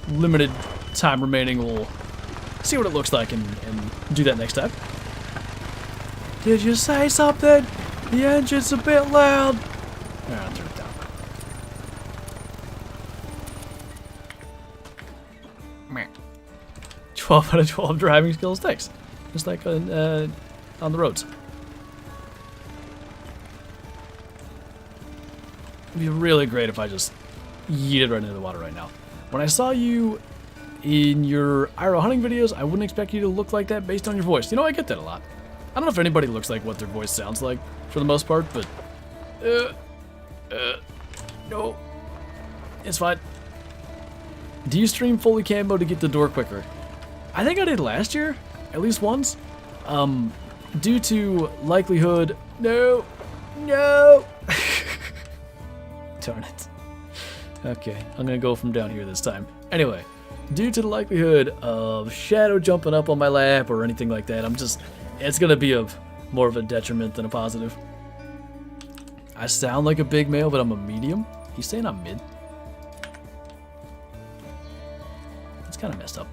limited time remaining, we'll see what it looks like and do that next time. Did you say something? The engine's a bit loud. Alright, I'll turn it down. 12 out of 12 driving skills. Thanks. Just like on the roads. It'd be really great if I just yeeted right into the water right now. When I saw you in your IRL hunting videos, I wouldn't expect you to look like that based on your voice. You know, I get that a lot. I don't know if anybody looks like what their voice sounds like for the most part, but no, it's fine. Do you stream fully camo to get the door quicker? I think I did last year, at least once. Due to likelihood, no. Darn it. Okay, I'm gonna go from down here this time. Anyway, due to the likelihood of shadow jumping up on my lap or anything like that, it's gonna be more of a detriment than a positive. I sound like a big male, but I'm a medium. He's saying I'm mid. It's kind of messed up,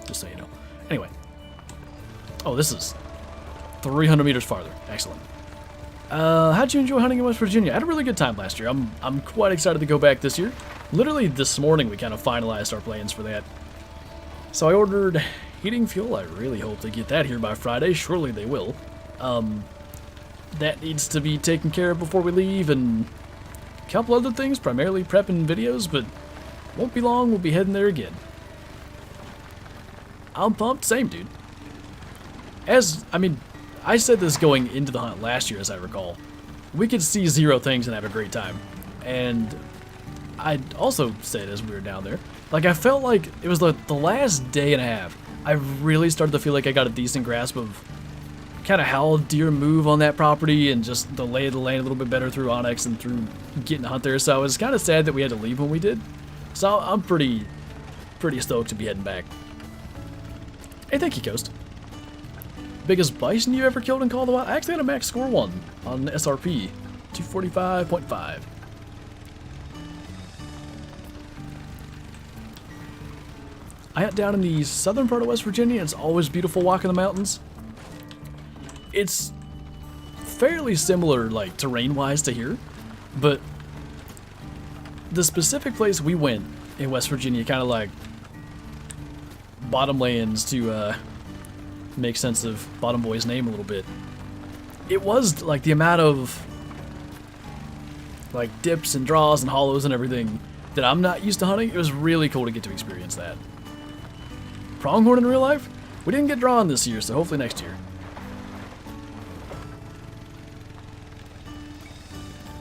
just so you know. Anyway. Oh, this is 300 meters farther. Excellent. How'd you enjoy hunting in West Virginia? I had a really good time last year. I'm quite excited to go back this year. Literally this morning we kind of finalized our plans for that. So I ordered heating fuel. I really hope they get that here by Friday. Surely they will. That needs to be taken care of before we leave, and a couple other things, primarily prepping videos, but won't be long, we'll be heading there again. I'm pumped, same dude. I said this going into the hunt last year, as I recall. We could see 0 things and have a great time. And I also said as we were down there, like I felt like it was the last day and a half, I really started to feel like I got a decent grasp of kind of how deer move on that property and just the lay of the land a little bit better through Onyx and through getting a hunt there. So I was kind of sad that we had to leave when we did. So I'm pretty stoked to be heading back. Hey, thank you, Coast. Biggest bison you ever killed in Call of the Wild? I actually had a max score one on SRP, 245.5. I hunt down in the southern part of West Virginia. It's always beautiful walking the mountains. It's fairly similar, like terrain-wise, to here, but the specific place we went in West Virginia, kind of like Bottomlands to make sense of Bottom Boy's name a little bit. It was like the amount of like dips and draws and hollows and everything that I'm not used to hunting. It was really cool to get to experience that. Pronghorn in real life? We didn't get drawn this year, so hopefully next year.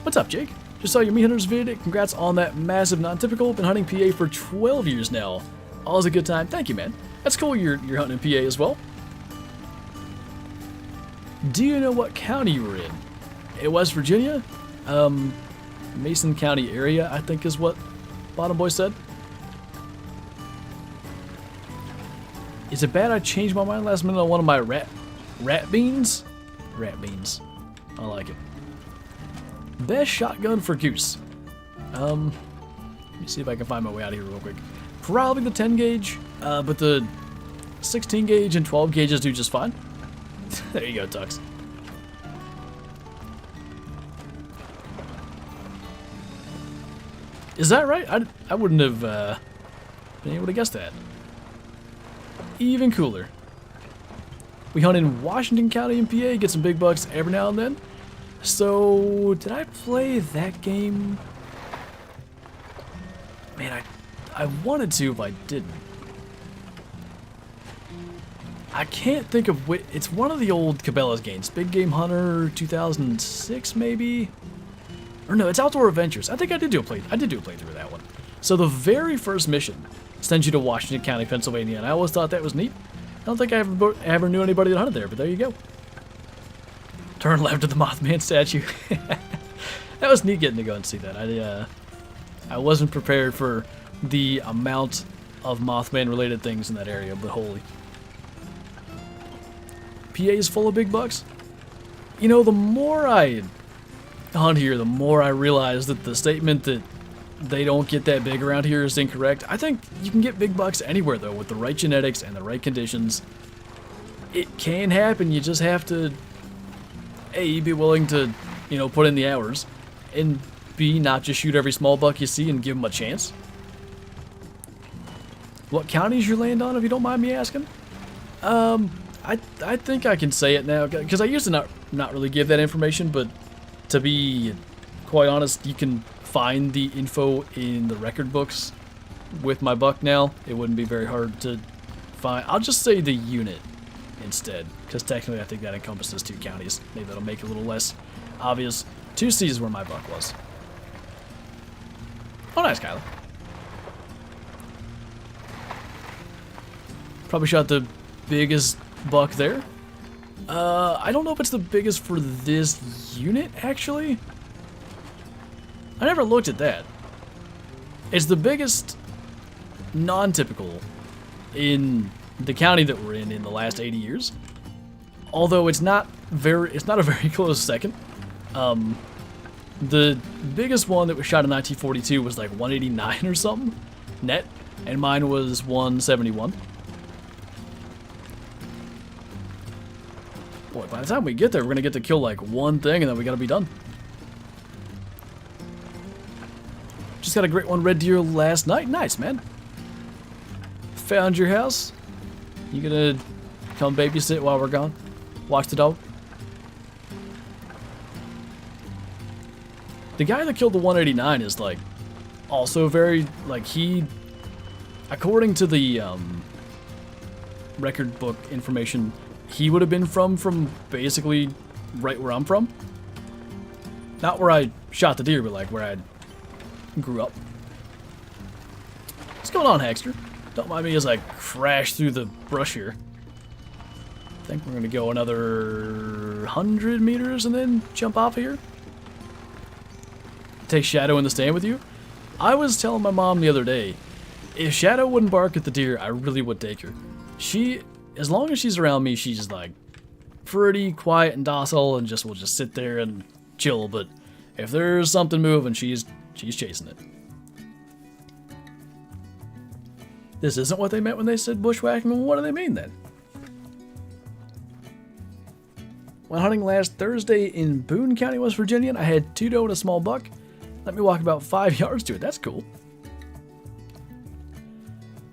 What's up, Jake? Just saw your Meat Hunters vid. Congrats on that massive non-typical. Been hunting PA for 12 years now. Always a good time. Thank you, man. That's cool you're hunting in PA as well. Do you know what county you were in West Virginia? Mason County area, I think is what Bottom Boy said. Is it bad I changed my mind last minute on one of my rat beans? Rat beans. I like it. Best shotgun for goose. Let me see if I can find my way out of here real quick. Probably the 10 gauge, but the 16 gauge and 12 gauges do just fine. There you go, Tux. Is that right? I wouldn't have been able to guess that. Even cooler. We hunt in Washington County in PA, get some big bucks every now and then. So, did I play that game? Man, I wanted to, but I didn't. I can't think of which. It's one of the old Cabela's games. Big Game Hunter 2006, maybe? Or no, it's Outdoor Adventures. I think I did do a playthrough of that one. So the very first mission sends you to Washington County, Pennsylvania, and I always thought that was neat. I don't think I ever knew anybody that hunted there, but there you go. Turn left to the Mothman statue. That was neat getting to go and see that. I wasn't prepared for the amount of Mothman-related things in that area, but holy. PA is full of big bucks. You know, the more I hunt here, the more I realize that the statement that they don't get that big around here is incorrect. I think you can get big bucks anywhere, though, with the right genetics and the right conditions. It can happen. You just have to, A, be willing to, you know, put in the hours, and B, not just shoot every small buck you see and give them a chance. what counties you land on, if you don't mind me asking. I think I can say it now, because I used to not really give that information, but to be quite honest, you can find the info in the record books with my buck now. It wouldn't be very hard to find. I'll just say the unit instead, because technically I think that encompasses 2 counties. Maybe that'll make it a little less obvious. 2C is where my buck was. Oh, nice, Kyler. Probably shot the biggest buck there. I don't know if it's the biggest for this unit, actually. I never looked at that. It's the biggest non-typical in the county that we're in the last 80 years. Although it's not a very close second. The biggest one that was shot in 1942 was like 189 or something net, and mine was 171. Boy, by the time we get there, we're gonna get to kill like one thing, and then we gotta be done. Just got a great one red deer last night. Nice, man. Found your house. You gonna come babysit while we're gone? Watch the dog? The guy that killed the 189 is like also very like according to the record book information, he would have been from basically right where I'm from. Not where I shot the deer, but like where I grew up. What's going on, Hagster? Don't mind me as I crash through the brush here. I think we're gonna go another 100 meters and then jump off here. Take Shadow in the stand with you. I was telling my mom the other day, if Shadow wouldn't bark at the deer, I really would take her. As long as she's around me, she's like pretty quiet and docile and will just sit there and chill. But if there's something moving, she's chasing it. This isn't what they meant when they said bushwhacking. Well, what do they mean then? Went hunting last Thursday in Boone County, West Virginia, and I had 2 doe and a small buck. Let me walk about 5 yards to it. That's cool.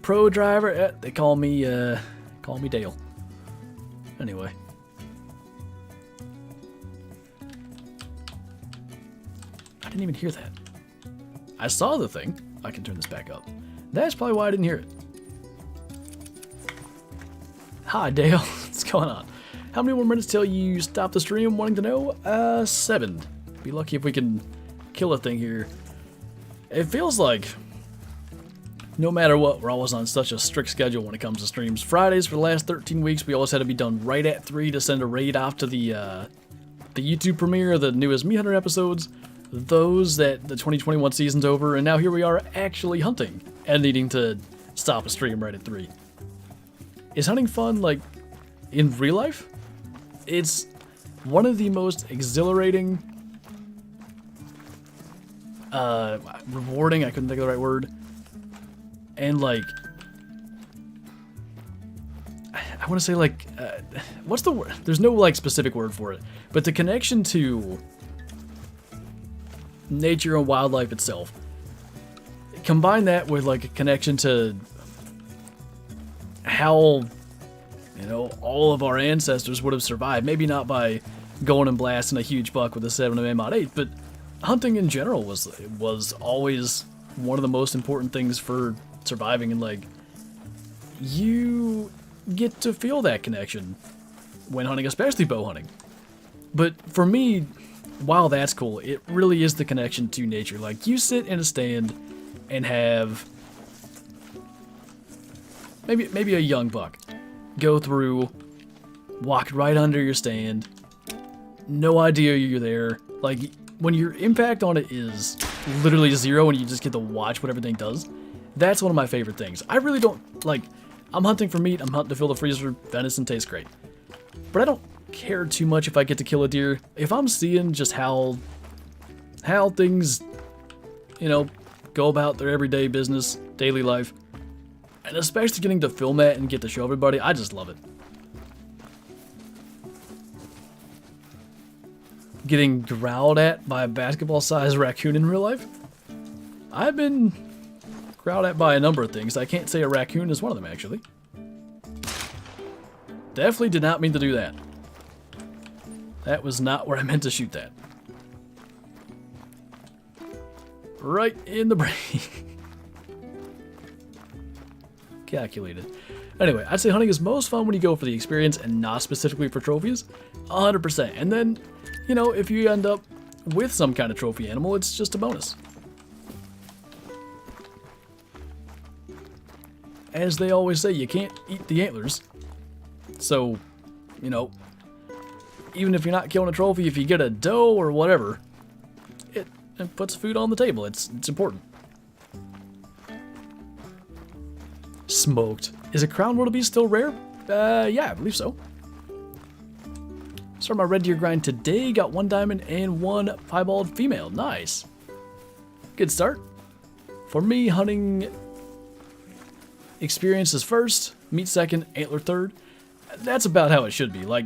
Pro driver. They call me Dale. Anyway. I didn't even hear that. I saw the thing. I can turn this back up. That's probably why I didn't hear it. Hi, Dale. What's going on? How many more minutes till you stop the stream? Wanting to know? 7. Be lucky if we can kill a thing here. It feels like no matter what, we're always on such a strict schedule when it comes to streams. Fridays for the last 13 weeks, we always had to be done right at 3 to send a raid off to the YouTube premiere of the newest Meat Hunter episodes. Those that the 2021 season's over, and now here we are actually hunting and needing to stop a stream right at 3. Is hunting fun, like, in real life? It's one of the most exhilarating, rewarding, I couldn't think of the right word, and like, I want to say like, what's the word? There's no like specific word for it, but the connection to nature and wildlife itself, combine that with like a connection to how, you know, all of our ancestors would have survived. Maybe not by going and blasting a huge buck with a 7mm mod 8, but hunting in general was always one of the most important things for surviving, and like, you get to feel that connection when hunting, especially bow hunting. But for me, while that's cool, it really is the connection to nature. Like, you sit in a stand and have maybe a young buck go through, walk right under your stand, no idea you're there. Like, when your impact on it is literally 0 and you just get to watch what everything does, that's one of my favorite things. I really don't, like, I'm hunting for meat, I'm hunting to fill the freezer, venison tastes great. But I don't care too much if I get to kill a deer. If I'm seeing just how things, you know, go about their everyday business, daily life, and especially getting to film it and get to show everybody, I just love it. Getting growled at by a basketball-sized raccoon in real life? I've been growled at by a number of things. I can't say a raccoon is one of them, actually. Definitely did not mean to do that. That was not where I meant to shoot that. Right in the brain. Calculated. Anyway, I'd say hunting is most fun when you go for the experience and not specifically for trophies. 100%. And then, you know, if you end up with some kind of trophy animal, it's just a bonus. As they always say, you can't eat the antlers. So, you know, even if you're not killing a trophy, if you get a doe or whatever, it puts food on the table. It's important. Smoked. Is a crown wildebeest still rare? Yeah, I believe so. Started my red deer grind today. Got 1 diamond and 1 piebald female. Nice. Good start. For me, hunting experience is first, meat second, antler third. That's about how it should be. Like,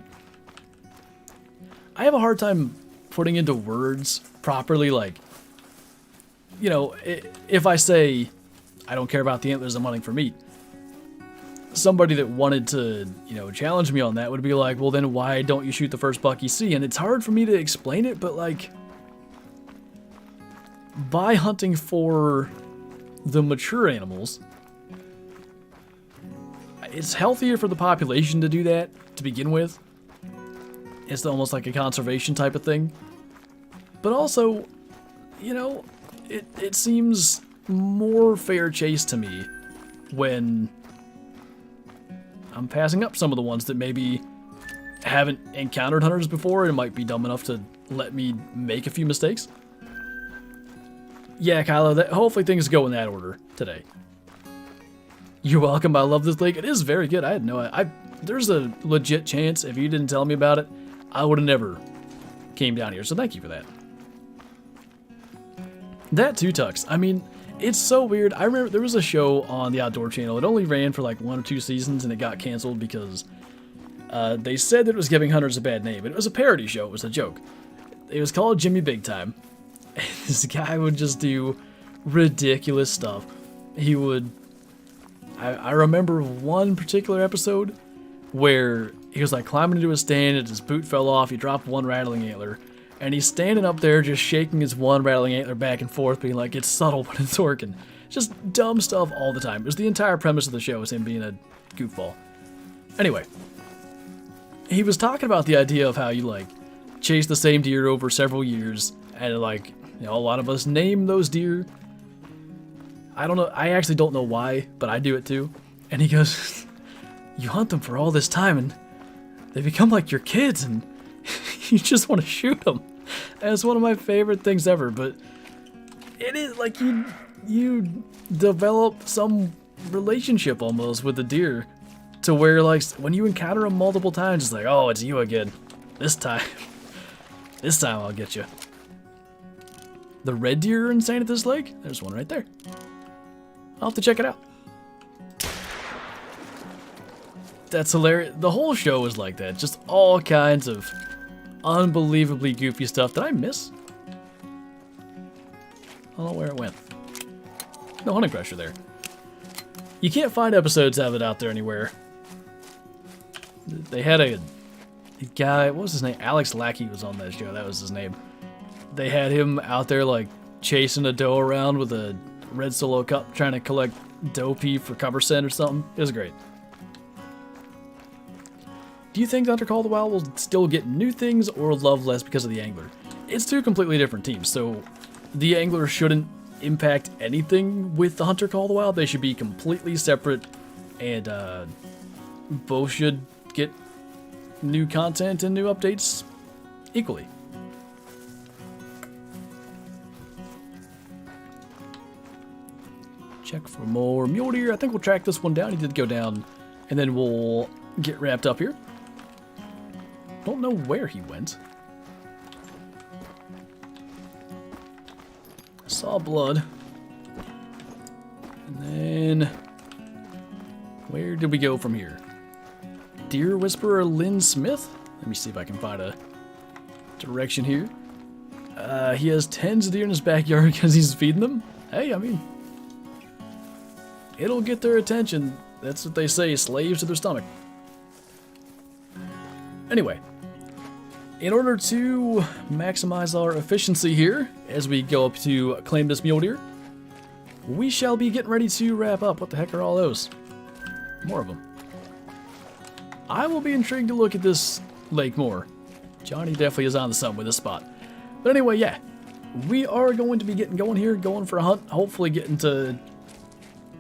I have a hard time putting into words properly, like, you know, if I say I don't care about the antlers, I'm hunting for meat. Somebody that wanted to, you know, challenge me on that would be like, well, then why don't you shoot the first buck you see? And it's hard for me to explain it, but like, by hunting for the mature animals, it's healthier for the population to do that to begin with. It's almost like a conservation type of thing. But also, you know, it seems more fair chase to me when I'm passing up some of the ones that maybe haven't encountered hunters before and might be dumb enough to let me make a few mistakes. Yeah, Kylo, hopefully things go in that order today. You're welcome. I love this lake. It is very good. I had no idea. There's a legit chance if you didn't tell me about it, I would have never came down here. So thank you for that. That too, Tux. I mean, it's so weird. I remember there was a show on the Outdoor Channel. It only ran for like 1 or 2 seasons and it got canceled because they said that it was giving hunters a bad name. But it was a parody show. It was a joke. It was called Jimmy Big Time. And this guy would just do ridiculous stuff. He would... I remember one particular episode where he was like climbing into a stand and his boot fell off. He dropped 1 rattling antler. And he's standing up there just shaking his 1 rattling antler back and forth, being like, it's subtle, but it's working. Just dumb stuff all the time. It was the entire premise of the show, was him being a goofball. Anyway, he was talking about the idea of how you, like, chase the same deer over several years, and, like, you know, a lot of us name those deer. I don't know, I actually don't know why, but I do it too. And he goes, you hunt them for all this time, and they become like your kids, and you just want to shoot them. And it's one of my favorite things ever, but it is like you develop some relationship almost with the deer to where, like, when you encounter them multiple times, it's like, oh, it's you again. This time I'll get you. The red deer are insane at this lake. There's one right there. I'll have to check it out. That's hilarious. The whole show is like that. Just all kinds of unbelievably goofy stuff. Did I miss? I don't know where it went. No hunting pressure there. You can't find episodes of it out there anywhere. They had a guy, what was his name? Alex Lackey was on that show. That was his name. They had him out there like chasing a doe around with a red solo cup trying to collect doe pee for cover scent or something. It was great. Do you think Hunter Call of the Wild will still get new things or love less because of the angler? It's 2 completely different teams, so the angler shouldn't impact anything with the Hunter Call of the Wild. They should be completely separate, and both should get new content and new updates equally. Check for more mule deer. I think we'll track this one down. He did go down, and then we'll get wrapped up here. Don't know where he went. I saw blood. And then where did we go from here? Deer Whisperer Lynn Smith? Let me see if I can find a direction here. He has tens of deer in his backyard because he's feeding them. Hey, I mean, it'll get their attention. That's what they say, slaves to their stomach. Anyway, in order to maximize our efficiency here, as we go up to claim this mule deer, we shall be getting ready to wrap up. What the heck are all those? More of them. I will be intrigued to look at this lake more. Johnny definitely is on to something with this spot. But anyway, yeah, we are going to be getting going here, going for a hunt, hopefully getting to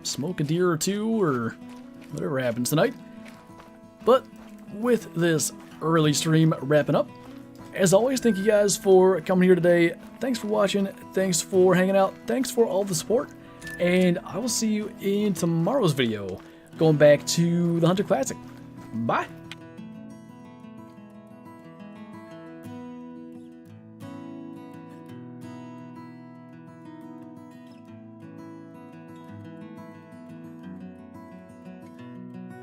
smoke a deer or two or whatever happens tonight. But with this early stream wrapping up, as always, thank you guys for coming here today. Thanks for watching. Thanks for hanging out. Thanks for all the support. And I will see you in tomorrow's video, going back to the Hunter Classic. Bye.